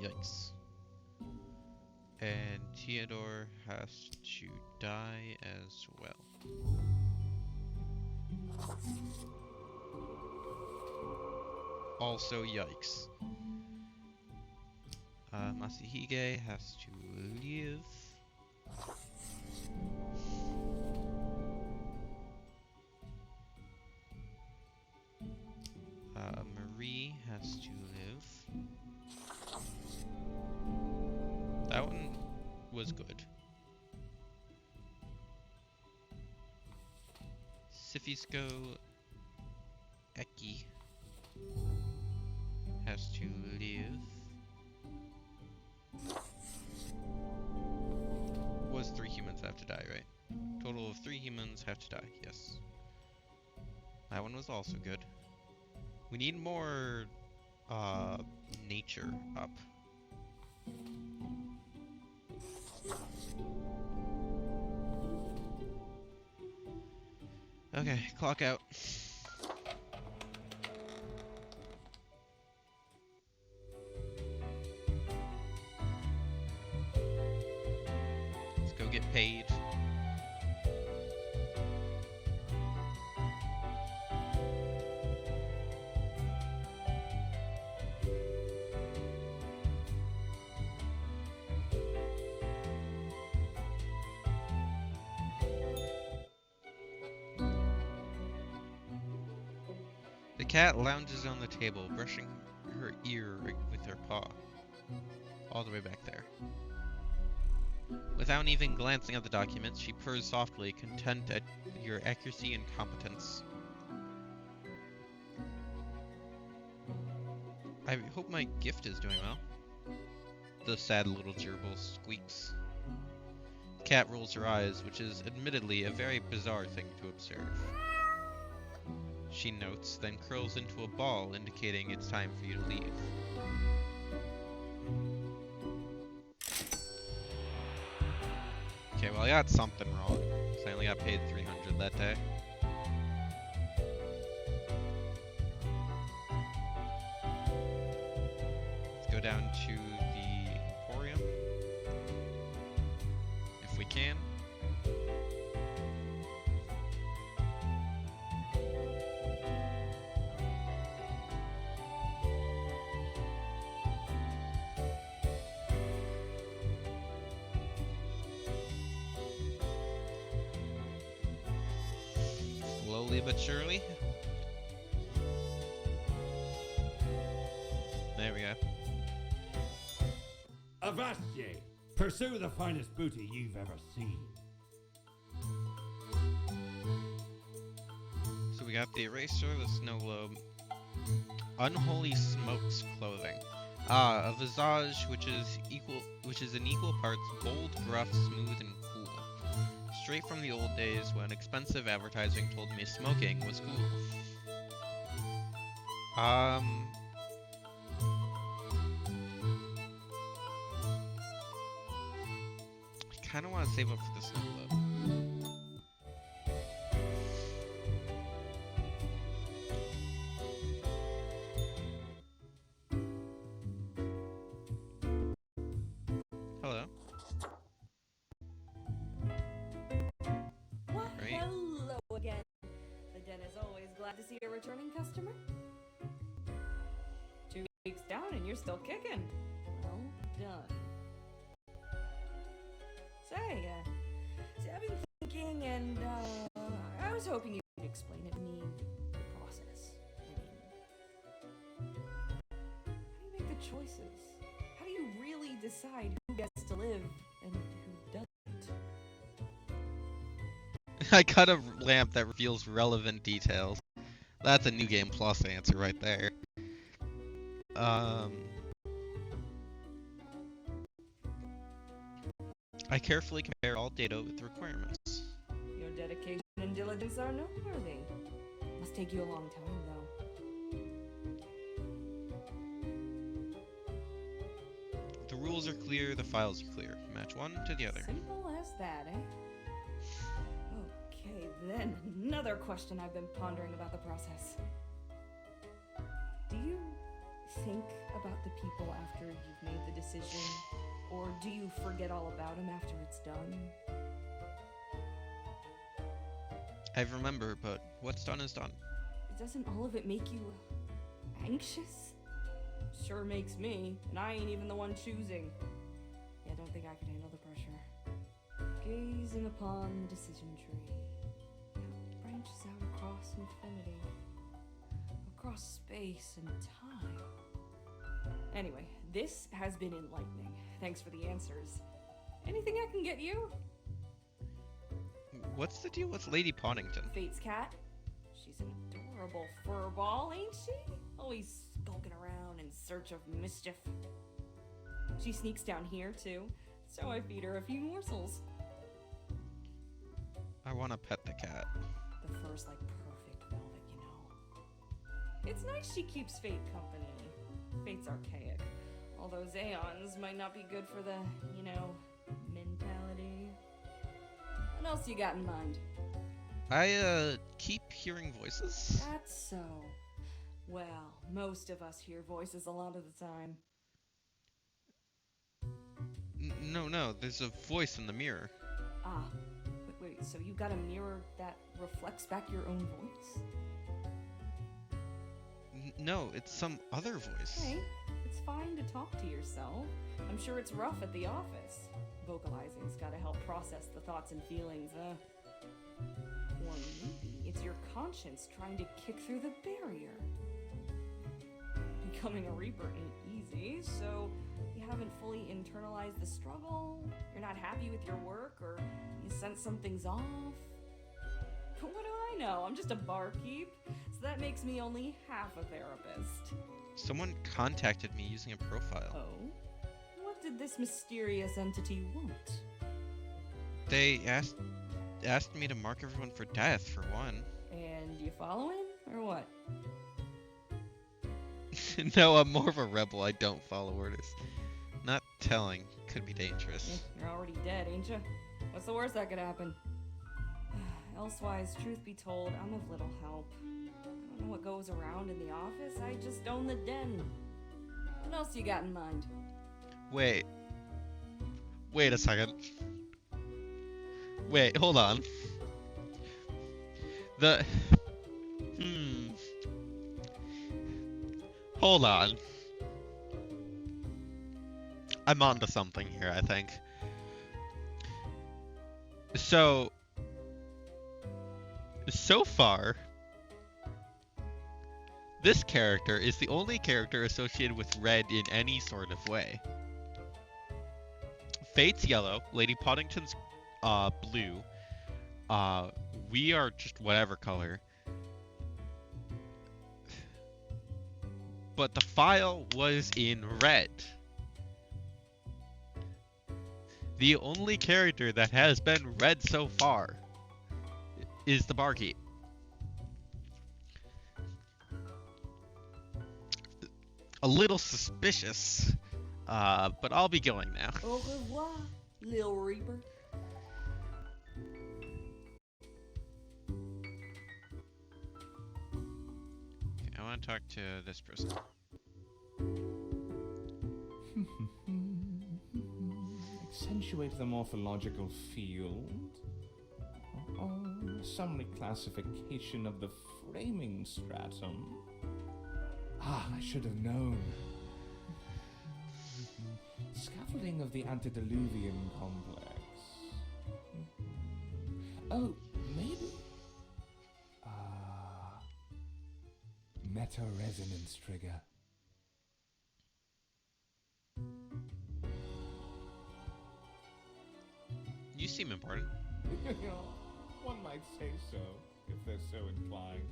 Yikes. And Theodore has to die as well. Also yikes. Masahige has to live. Marie has to live. That one was good. Sifisco Eki has to live. Was 3 humans have to die, right? Total of 3 humans have to die, yes. That one was also good. We need more nature up. Okay, clock out. Let's go get paid. The cat lounges on the table, brushing her ear with her paw. All the way back there. Without even glancing at the documents, she purrs softly, content at your accuracy and competence. I hope my gift is doing well. The sad little gerbil squeaks. The cat rolls her eyes, which is admittedly a very bizarre thing to observe. She notes, then curls into a ball, indicating it's time for you to leave. Okay, well I got something wrong, because I only got paid $300 that day. Let's go down to the Emporium, if we can. Slowly but surely. There we go. Avast ye! Pursue the finest booty you've ever seen. So we got the eraser, the snow globe, unholy smokes clothing. Ah, a visage which is in equal parts bold, gruff, smooth, and cool. Straight from the old days when expensive advertising told me smoking was cool. I kind of want to save up for the snow globe. Hello. Well, Right. hello again. The den is always glad to see a returning customer. 2 weeks down and you're still kicking. Well done. Say, I've been thinking, and I was hoping you could explain it to me, the process. I mean, how do you make the choices? How do you really decide who gets to live and who doesn't? I cut a lamp that reveals relevant details. That's a New Game Plus answer right there. I carefully compare all data with the requirements. Your dedication and diligence are noteworthy. Must take you a long time, though. The rules are clear, the files are clear. Match one to the other. Simple as that, eh? Okay, then another question I've been pondering about the process. Do you think about the people after you've made the decision? Or do you forget all about them after it's done? I remember, but what's done is done. Doesn't all of it make you anxious? Sure makes me, and I ain't even the one choosing. Yeah, I don't think I could handle the pressure. Gazing upon the decision tree, how it branches out across infinity, across space and time. Anyway, this has been enlightening. Thanks for the answers. Anything I can get you? What's the deal with Lady Pawington? Fate's cat. She's an adorable furball, ain't she? Always skulking around in search of mischief. She sneaks down here, too, so I feed her a few morsels. I want to pet the cat. The fur's like perfect velvet, you know. It's nice she keeps Fate company. Fate's archaic, although Zaons might not be good for the, you know, mentality. What else you got in mind? I, keep hearing voices. That's so. Well, most of us hear voices a lot of the time. No, there's a voice in the mirror. Ah, wait, so you got a mirror that reflects back your own voice? No, it's some other voice. Hey, it's fine to talk to yourself. I'm sure it's rough at the office. Vocalizing's gotta help process the thoughts and feelings, Or maybe it's your conscience trying to kick through the barrier. Becoming a Reaper ain't easy, so you haven't fully internalized the struggle, you're not happy with your work, or you sense something's off. But what do I know? I'm just a barkeep, so that makes me only half a therapist. Someone contacted me using a profile. Oh? What did this mysterious entity want? They asked me to mark everyone for death, for one. And you following, or what? No, I'm more of a rebel. I don't follow orders. Not telling could be dangerous. You're already dead, ain't you? What's the worst that could happen? Elsewise, truth be told, I'm of little help. I don't know what goes around in the office. I just own the den. What else you got in mind? Wait a second. Wait, hold on. Hold on. I'm onto something here, I think. So far, this character is the only character associated with red in any sort of way. Fate's yellow, Lady Poddington's blue. We are just whatever color. But the file was in red. The only character that has been red so far is the barkeep. A little suspicious, but I'll be going now. Au revoir, Lil Reaper. Okay, I want to talk to this person. Accentuate the morphological field. Or some reclassification of the framing stratum. Ah, I should have known. Scaffolding of the antediluvian complex. Oh, maybe? Meta-resonance trigger. You seem important. One might say so, if they're so inclined.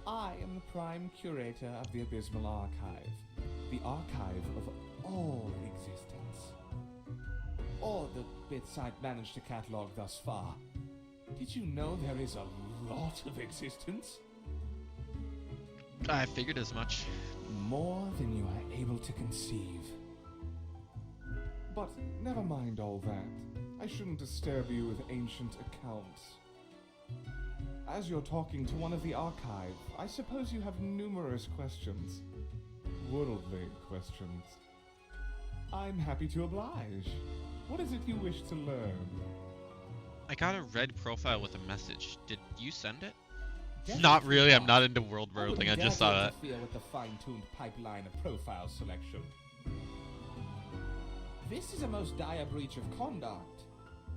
I am the prime curator of the Abysmal Archive, the archive of all existence. Or the bits I've managed to catalog thus far. Did you know there is a lot of existence? I figured as much. More than you are able to conceive. But never mind all that. I shouldn't disturb you with ancient accounts. As you're talking to one of the archive, I suppose you have numerous questions. Worldly questions. I'm happy to oblige. What is it you wish to learn? I got a red profile with a message. Did you send it? Definitely Not really. I'm not. not into world building. I just saw that. Interfere with the fine-tuned pipeline of profile selection. This is a most dire breach of conduct.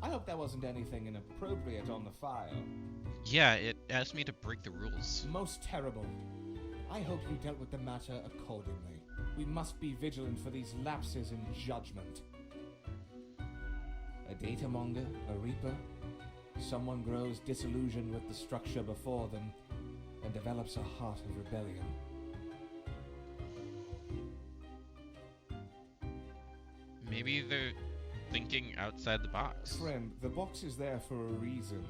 I hope there wasn't anything inappropriate on the file. Yeah, it asked me to break the rules. Most terrible. I hope you dealt with the matter accordingly. We must be vigilant for these lapses in judgment. A data monger, a reaper, someone grows disillusioned with the structure before them and develops a heart of rebellion. Maybe they're thinking outside the box. Friend, the box is there for a reason.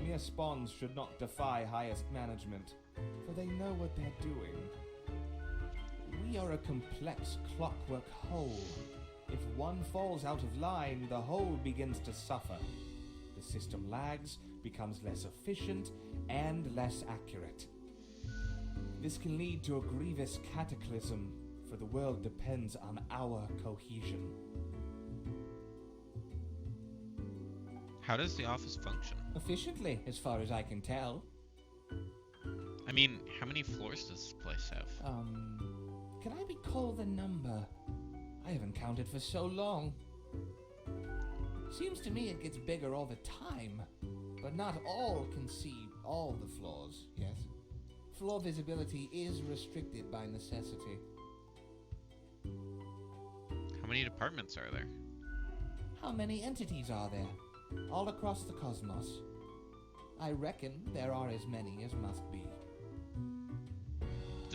Mere spawns should not defy highest management, for they know what they're doing. We are a complex clockwork whole. If one falls out of line, the whole begins to suffer. The system lags, becomes less efficient, and less accurate. This can lead to a grievous cataclysm, for the world depends on our cohesion. How does the office function? Efficiently, as far as I can tell. I mean, how many floors does this place have? Can I recall the number? I haven't counted for so long. Seems to me it gets bigger all the time. But not all can see all the floors, yes? Floor visibility is restricted by necessity. How many departments are there? How many entities are there? All across the cosmos. I reckon there are as many as must be.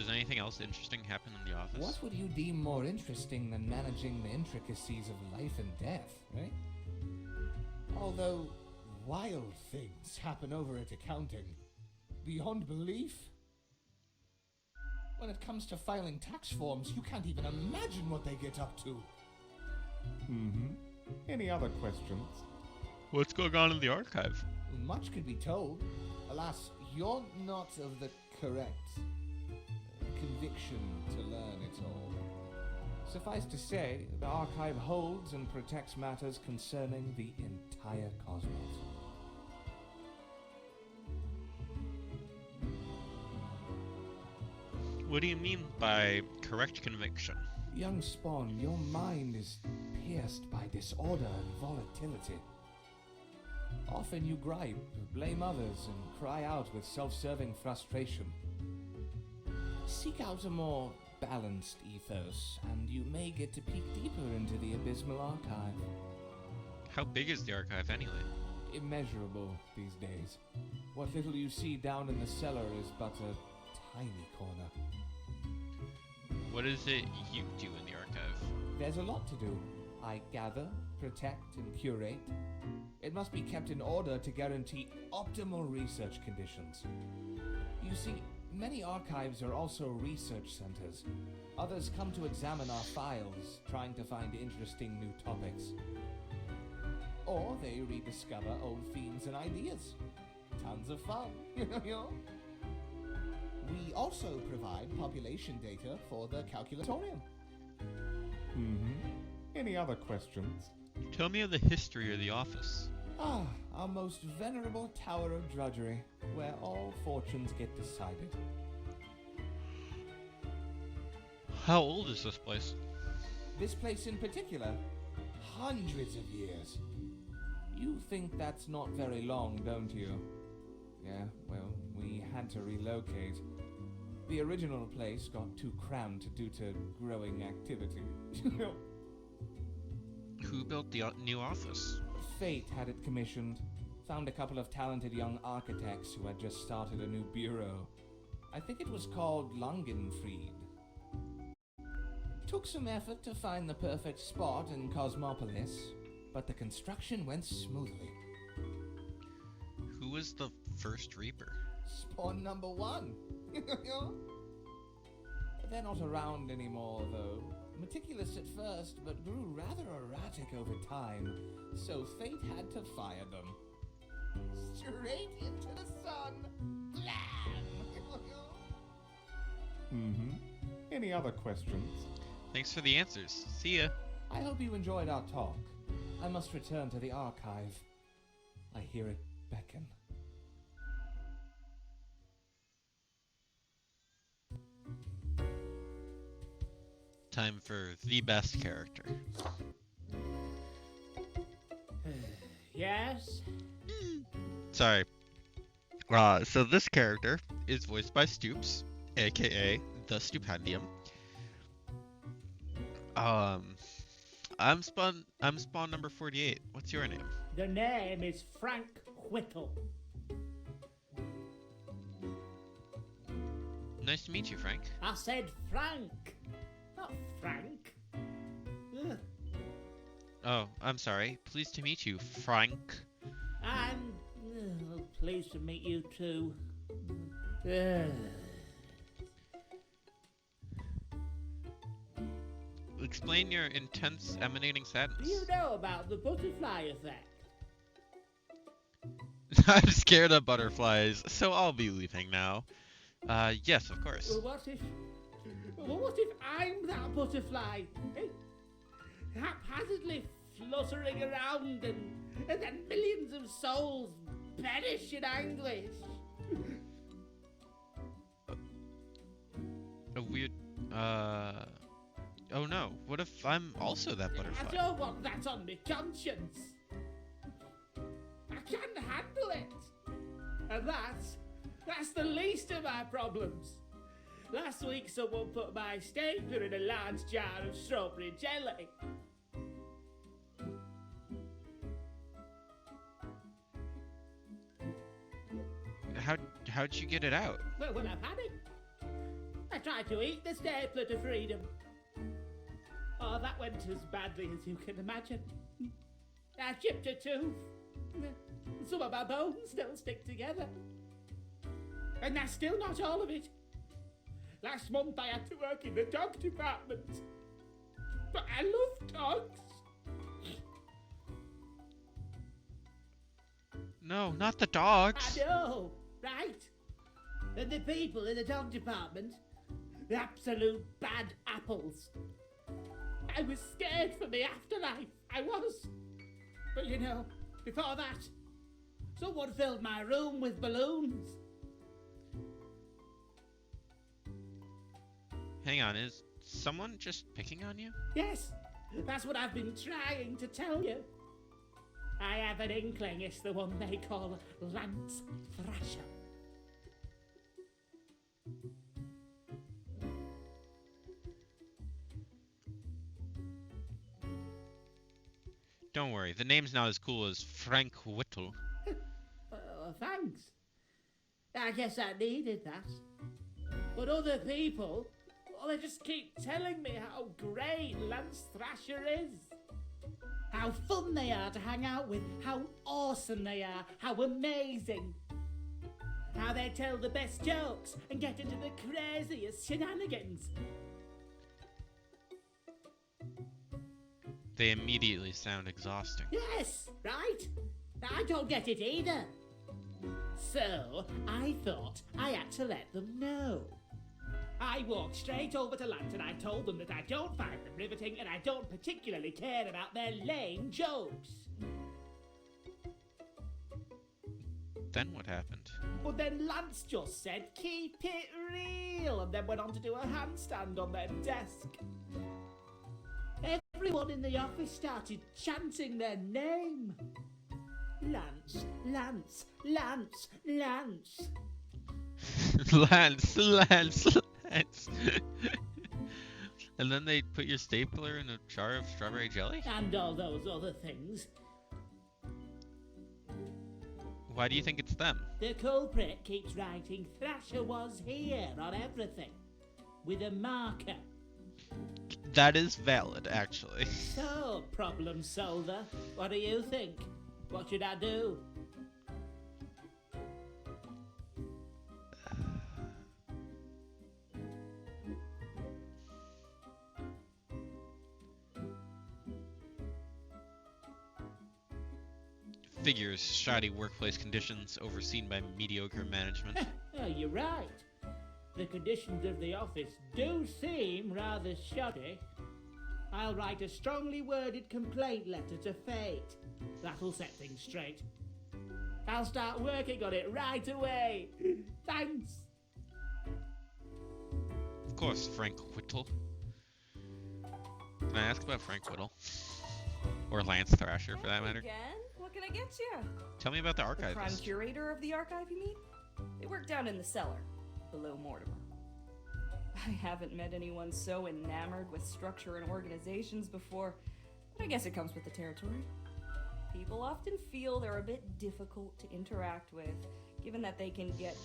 does anything else interesting happen in the office? What would you deem more interesting than managing the intricacies of life and death, right? Although, wild things happen over at accounting. Beyond belief. When it comes to filing tax forms, you can't even imagine what they get up to. Any other questions? What's going on in the archive? Much could be told. Alas, you're not of the correct conviction to learn it all. Suffice to say, the archive holds and protects matters concerning the entire cosmos. What do you mean by correct conviction? Young Spawn, your mind is pierced by disorder and volatility. Often you gripe, blame others, and cry out with self-serving frustration. Seek out a more balanced ethos, and you may get to peek deeper into the abysmal archive. How big is the archive anyway? Immeasurable these days. What little you see down in the cellar is but a tiny corner. What is it you do in the archive? There's a lot to do. I gather, protect, and curate. It must be kept in order to guarantee optimal research conditions. You see, many archives are also research centers. Others come to examine our files, trying to find interesting new topics. Or they rediscover old themes and ideas. Tons of fun, you know? We also provide population data for the calculatorium. Any other questions? Tell me of the history of the office. Ah, our most venerable tower of drudgery, where all fortunes get decided. How old is this place? This place in particular, hundreds of years. You think that's not very long, don't you? Yeah, well, we had to relocate. The original place got too cramped due to growing activity. Who built the new office? Fate had it commissioned. Found a couple of talented young architects who had just started a new bureau. I think it was called Langenfried. Took some effort to find the perfect spot in Cosmopolis, but the construction went smoothly. Who was the first Reaper? Spawn number 1. They're not around anymore, though. Meticulous at first, but grew rather erratic over time, so fate had to fire them. Straight into the sun! Blam! Any other questions? Thanks for the answers. See ya. I hope you enjoyed our talk. I must return to the archive. I hear it beckon. Time for the best character. Yes? Sorry. So this character is voiced by Stoops, aka the Stupendium. I'm spawn number 48. What's your name? The name is Frank Whittle. Nice to meet you, Frank. I said Frank, not Frank. Ugh. Oh, I'm sorry. Pleased to meet you, Frank. I'm pleased to meet you too. Ugh. Explain your intense emanating sadness. Do you know about the butterfly effect? I'm scared of butterflies, so I'll be leaving now. Yes, of course. Well, what if I'm that butterfly? Eh? Haphazardly fluttering around and then millions of souls perish in anguish. A weird, oh no, what if I'm also that butterfly? I don't want that on my conscience. I can't handle it. And that's the least of my problems. Last week someone put my stapler in a large jar of strawberry jelly. How'd you get it out? Well, I panicked. I tried to eat the stapler to freedom. Oh, that went as badly as you can imagine. I chipped a tooth. Some of my bones still stick together. And that's still not all of it. Last month I had to work in the dog department. But I love dogs. No, not the dogs. I know, right? And the people in the dog department, the absolute bad apples. I was scared for the afterlife. I was. But you know, before that, someone filled my room with balloons. Hang on, is someone just picking on you? Yes, that's what I've been trying to tell you. I have an inkling it's the one they call Lance Thrasher. Don't worry, the name's not as cool as Frank Whittle. Thanks. I guess I needed that. But other people, well, they just keep telling me how great Lance Thrasher is. How fun they are to hang out with, how awesome they are, how amazing. How they tell the best jokes and get into the craziest shenanigans. They immediately sound exhausting. Yes, right? I don't get it either. So, I thought I had to let them know. I walked straight over to Lance and I told them that I don't find them riveting and I don't particularly care about their lame jokes. Then what happened? But then Lance just said, keep it real, and then went on to do a handstand on their desk. Everyone in the office started chanting their name. Lance, Lance, Lance, Lance. Lance, Lance, Lance. And then they put your stapler in a jar of strawberry jelly? And all those other things. Why do you think it's them? The culprit keeps writing Thrasher was here on everything. With a marker. That is valid, actually. So, problem solver, what do you think? What should I do? Figures shoddy workplace conditions overseen by mediocre management. Oh, you're right. The conditions of the office do seem rather shoddy. I'll write a strongly worded complaint letter to Fate. That'll set things straight. I'll start working on it right away. Thanks. Of course, Frank Whittle. Can I ask about Frank Whittle? Or Lance Thrasher, for that matter? Again? What can I get you? Tell me about the The crime archivist. curator of the archive, you mean? They work down in the cellar, below Mortimer. I haven't met anyone so enamored with structure and organizations before, but I guess it comes with the territory. People often feel they're a bit difficult to interact with, given that they can get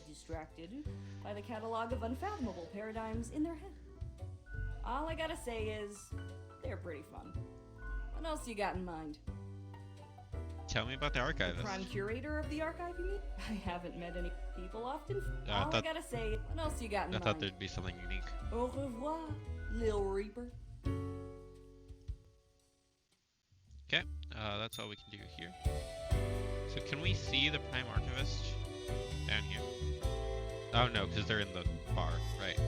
distracted by the catalog of unfathomable paradigms in their head. All I gotta say is, they're pretty fun. What else you got in mind? Tell me about the archivist. Crime curator of the archive, you mean? I haven't met any people often. I All I thought- gotta say, what else you got in I mind? thought there'd be something unique. Au revoir, Lil Reaper. Okay, that's all we can do here. So can we see the Prime Archivist down here? Oh no, because they're in the bar, right.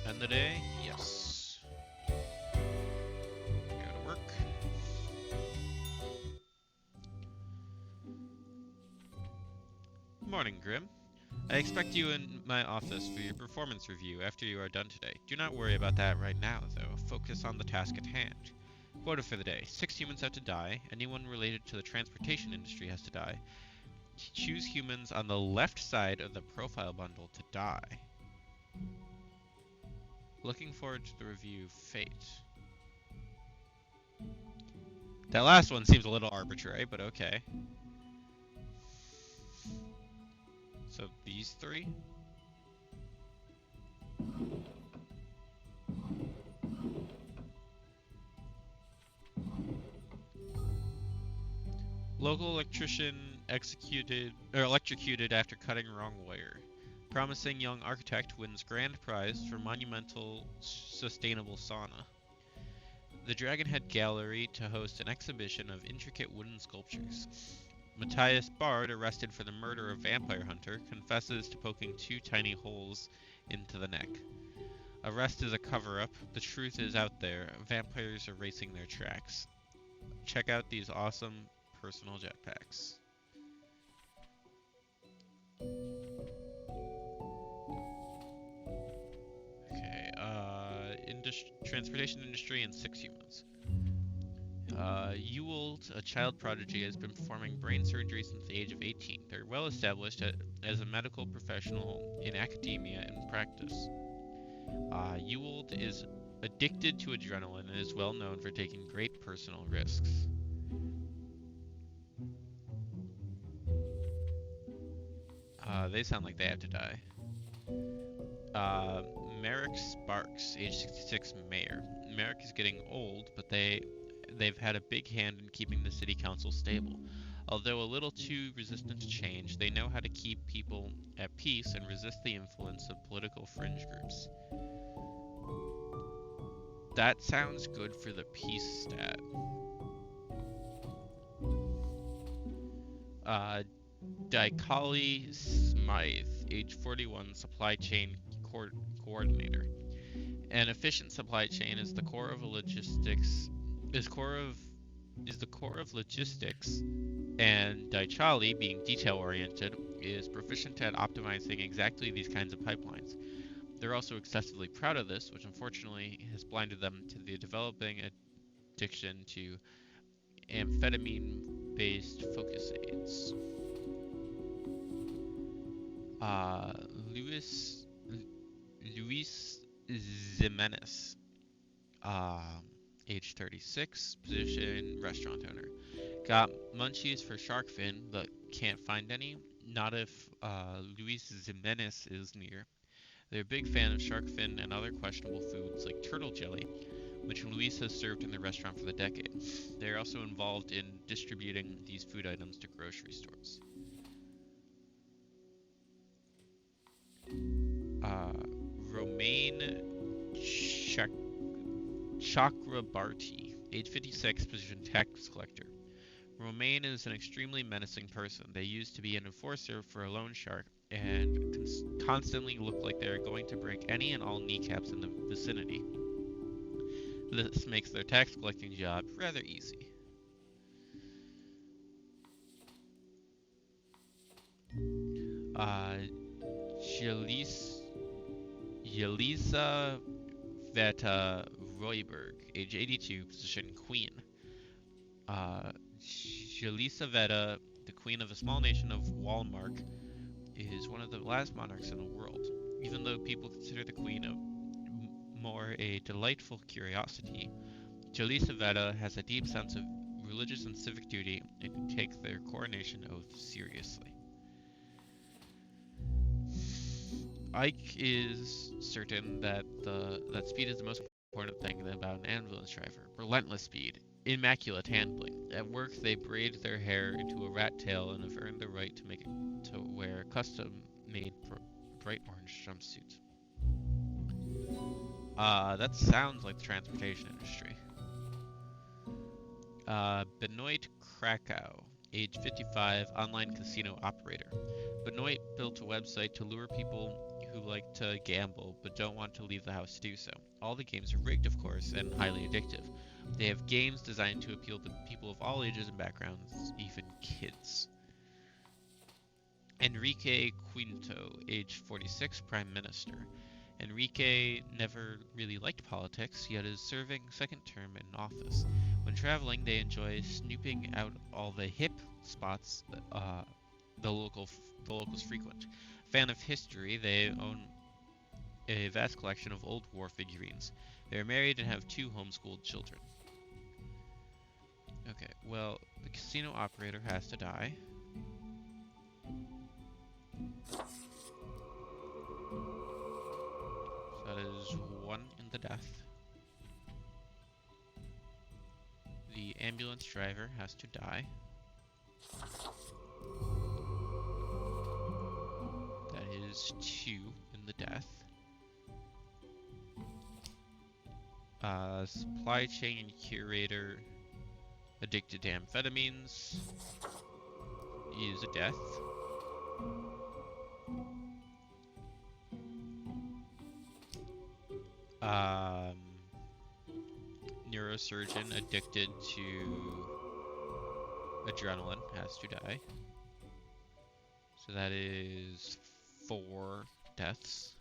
End the day? Yes. Go to work. Morning, Grim. I expect you in my office for your performance review after you are done today. Do not worry about that right now, though. Focus on the task at hand. Quota for the day. 6 humans have to die. Anyone related to the transportation industry has to die. Choose humans on the left side of the profile bundle to die. Looking forward to the review. Fate. That last one seems a little arbitrary, but okay. So these three? Local electrician electrocuted after cutting wrong wire. Promising young architect wins grand prize for monumental sustainable sauna. The Dragonhead Gallery to host an exhibition of intricate wooden sculptures. Matthias Bard, arrested for the murder of vampire hunter, confesses to poking 2 tiny holes into the neck. Arrest is a cover-up. The truth is out there. Vampires are racing their tracks. Check out these awesome personal jetpacks. Okay, transportation industry and 6 humans. Ewald, a child prodigy, has been performing brain surgery since the age of 18. They're well established as a medical professional in academia and practice. Ewald is addicted to adrenaline and is well known for taking great personal risks. They sound like they have to die. Merrick Sparks, age 66, mayor. Merrick is getting old, but they've had a big hand in keeping the city council stable. Although a little too resistant to change, they know how to keep people at peace and resist the influence of political fringe groups. That sounds good for the peace stat. Daikali Smythe, age 41, supply chain coordinator. An efficient supply chain is the core of logistics, and Daichali, being detail-oriented, is proficient at optimizing exactly these kinds of pipelines. They're also excessively proud of this, which unfortunately has blinded them to the developing addiction to amphetamine-based focus aids. Luis Jimenez, age 36, position restaurant owner. Got munchies for shark fin, but can't find any. Not if Luis Jimenez is near. They're a big fan of shark fin and other questionable foods like turtle jelly, which Luis has served in the restaurant for the decade. They are also involved in distributing these food items to grocery stores. Romain Chakrabarti, age 56, position tax collector. Romain is an extremely menacing person. They used to be an enforcer for a loan shark and constantly look like they are going to break any and all kneecaps in the vicinity. This makes their tax collecting job rather easy. Jelisa Veta Royberg, age 82, position queen. Jelisa Veta, the queen of a small nation of Walmark, is one of the last monarchs in the world. Even though people consider the queen more a delightful curiosity, Jelisa Veta has a deep sense of religious and civic duty and can take their coronation oath seriously. Ike is certain that speed is the most important thing about an ambulance driver. Relentless speed, immaculate handling. At work, they braid their hair into a rat tail and have earned the right to wear custom-made bright orange jumpsuits. That sounds like the transportation industry. Benoit Krakow, age 55, online casino operator. Benoit built a website to lure people who like to gamble but don't want to leave the house to do so. All the games are rigged, of course, and highly addictive. They have games designed to appeal to people of all ages and backgrounds, even kids. Enrique Quinto, age 46, Prime Minister. Enrique never really liked politics, yet is serving second term in office. When traveling, they enjoy snooping out all the hip spots the locals frequent. Fan of history, they own a vast collection of old war figurines. They are married and have 2 homeschooled children. Okay, well, the casino operator has to die. So that is 1 in the death. The ambulance driver has to die. That is 2 in the death. Supply chain curator addicted to amphetamines is a death. Neurosurgeon addicted to adrenaline has to die. So that is 4 deaths.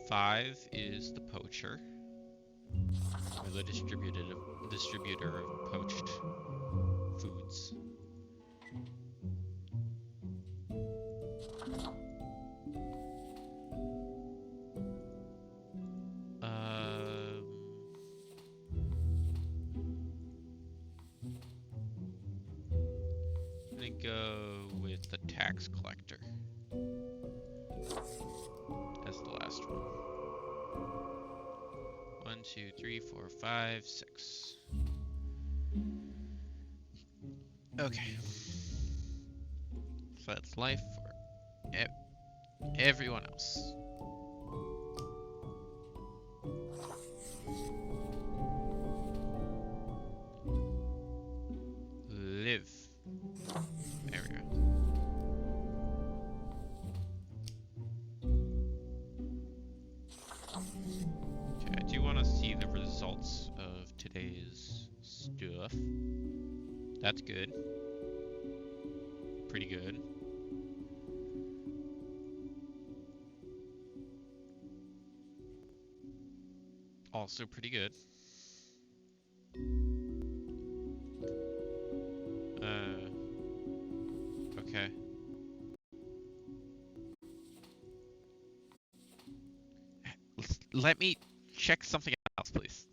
Five is the poacher, or the distributor of poached foods. I'm gonna go with the tax collector as the last one. 1, 2, 3, 4, 5, 6. Okay. So that's life for everyone else. Live. There we go. Okay, I do want to see the results of today's stuff. That's good. Pretty good. Also pretty good. Okay. Let me check something else, please.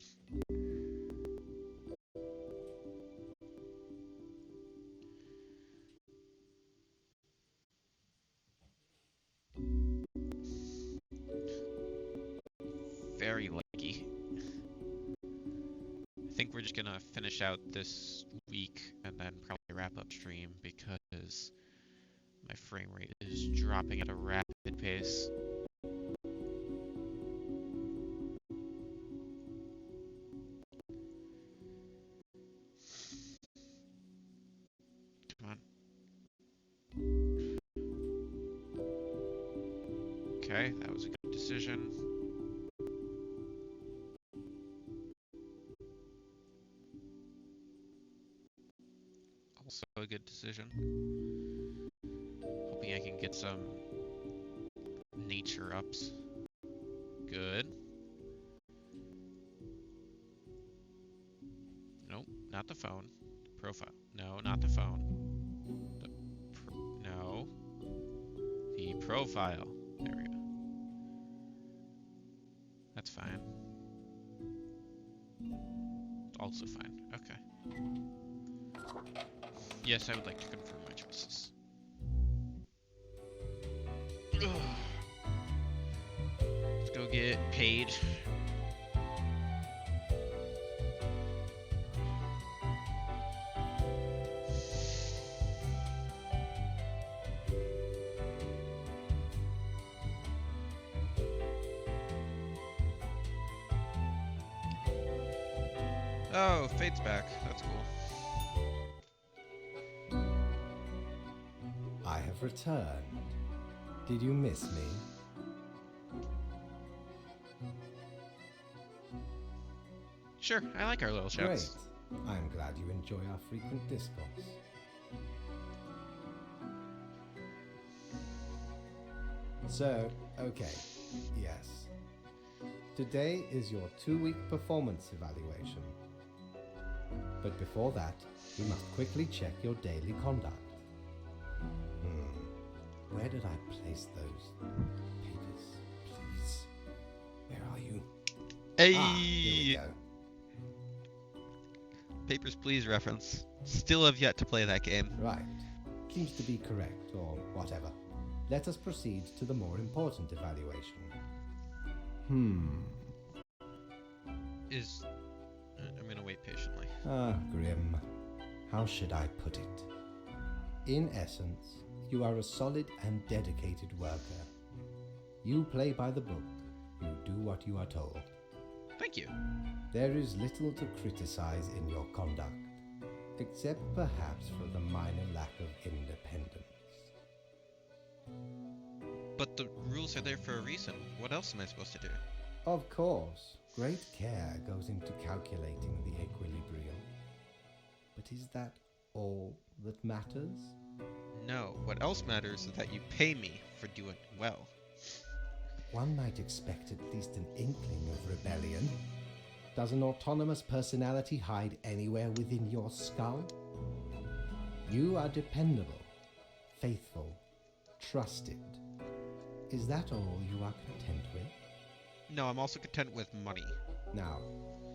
Very lucky. I think we're just gonna finish out this week and then probably wrap up stream because my frame rate is dropping at a rapid pace. Come on. Okay, that was a good decision. Also a good decision. Hoping I can get some nature ups. Good. Nope, not the phone. Profile. No, not the phone. No. The profile. There we go. That's fine. Also fine. Okay. Yes, I would like to confirm my choices. Ugh. Let's go get paid. Oh, Fate's back. That's cool. I have returned. Did you miss me? Sure, I like our little Great. shouts. I'm glad you enjoy our frequent discourse. So, okay, yes. Today is your 2-week performance evaluation. But before that, you must quickly check your daily conduct. Where did I place those papers? Please. Where are you? Here we Hey, go. Papers, Please reference. Still have yet to play that game. Right. Seems to be correct, or whatever. Let us proceed to the more important evaluation. I'm gonna wait patiently. Ah, Grim. How should I put it? In essence, you are a solid and dedicated worker. You play by the book. You do what you are told. Thank you. There is little to criticize in your conduct, except perhaps for the minor lack of independence. But the rules are there for a reason. What else am I supposed to do? Of course, great care goes into calculating the equilibrium. But is that all that matters? No, what else matters is that you pay me for doing well. One might expect at least an inkling of rebellion. Does an autonomous personality hide anywhere within your skull? You are dependable, faithful, trusted. Is that all you are content with? No, I'm also content with money. Now,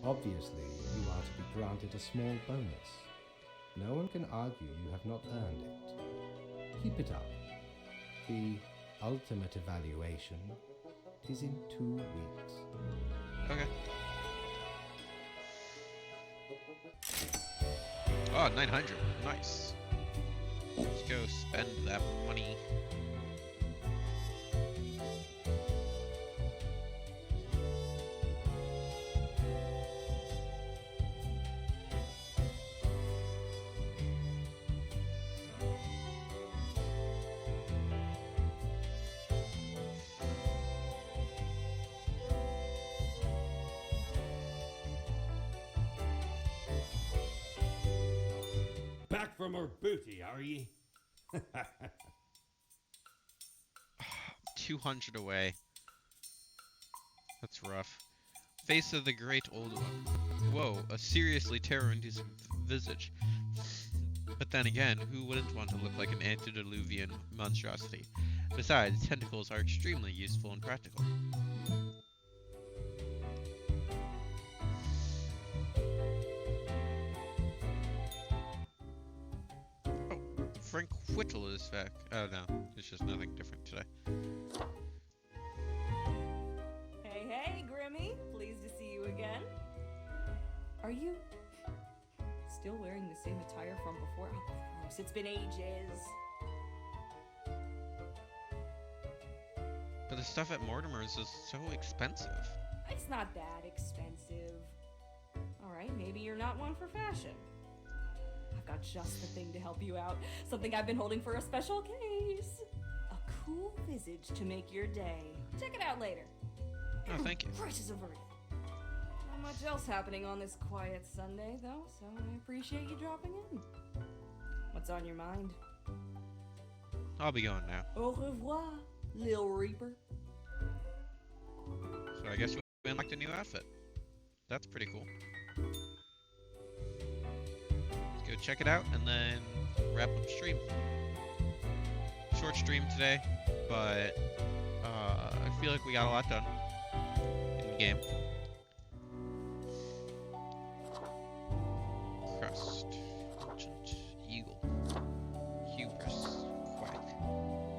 obviously, you are to be granted a small bonus. No one can argue you have not earned it. Keep it up. The ultimate evaluation is in 2 weeks. Okay. Oh, 900. Nice. Let's go spend that money. Back from her booty, are ye? 200 away. That's rough. Face of the great old one. Whoa, a seriously terror-inducing visage. But then again, who wouldn't want to look like an antediluvian monstrosity? Besides, tentacles are extremely useful and practical. Oh, Frank Whittle is back. Oh no, there's just nothing different today. Hey, Grimmy. Pleased to see you again. Are you still wearing the same attire from before? Oh, gross. It's been ages. But the stuff at Mortimer's is so expensive. It's not that expensive. Alright, maybe you're not one for fashion. I've got just the thing to help you out. Something I've been holding for a special case. A cool visage to make your day. Check it out later. Oh, thank you. Prices averted. Not much else happening on this quiet Sunday, though, so I appreciate you dropping in. What's on your mind? I'll be going now. Au revoir, Lil Reaper. So I guess we unlocked a new outfit. That's pretty cool. Let's go check it out and then wrap up stream. Short stream today, but I feel like we got a lot done in the game. Crust, Merchant, Eagle, Hubris, Quack,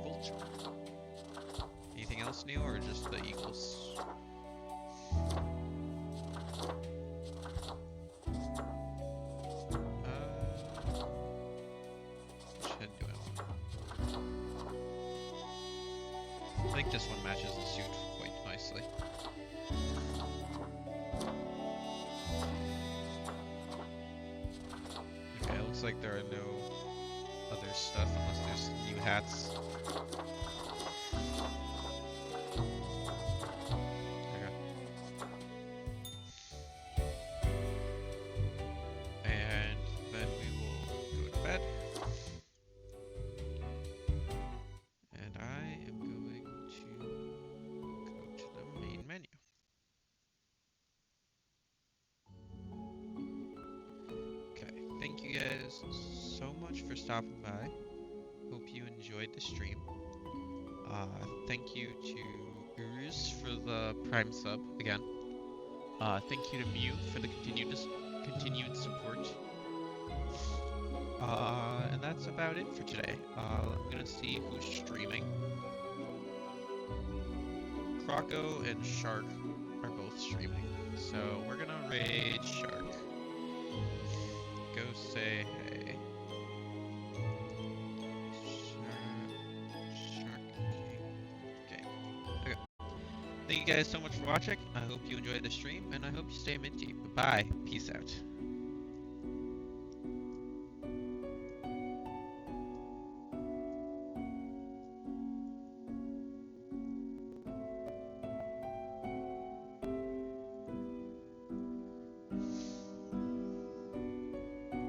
Vulture. Anything else new or just the Eagles? Which head do I want? I think this one matches the suit quite nicely. Okay, it looks like there are no other stuff unless there's new hats. Okay. And then we will go to bed. And I am going to go to the main menu. Okay, thank you guys so much for stopping by. Hope you enjoyed the stream. Thank you to Urs for the Prime sub again. Thank you to Mew for the continued support. And that's about it for today. I'm gonna see who's streaming. Croco and Shark are both streaming, so we're gonna raid Shark. Go say hey. Shark King. Okay. Thank you guys so much for watching. I hope you enjoyed the stream, and I hope you stay minty. Bye. Peace out.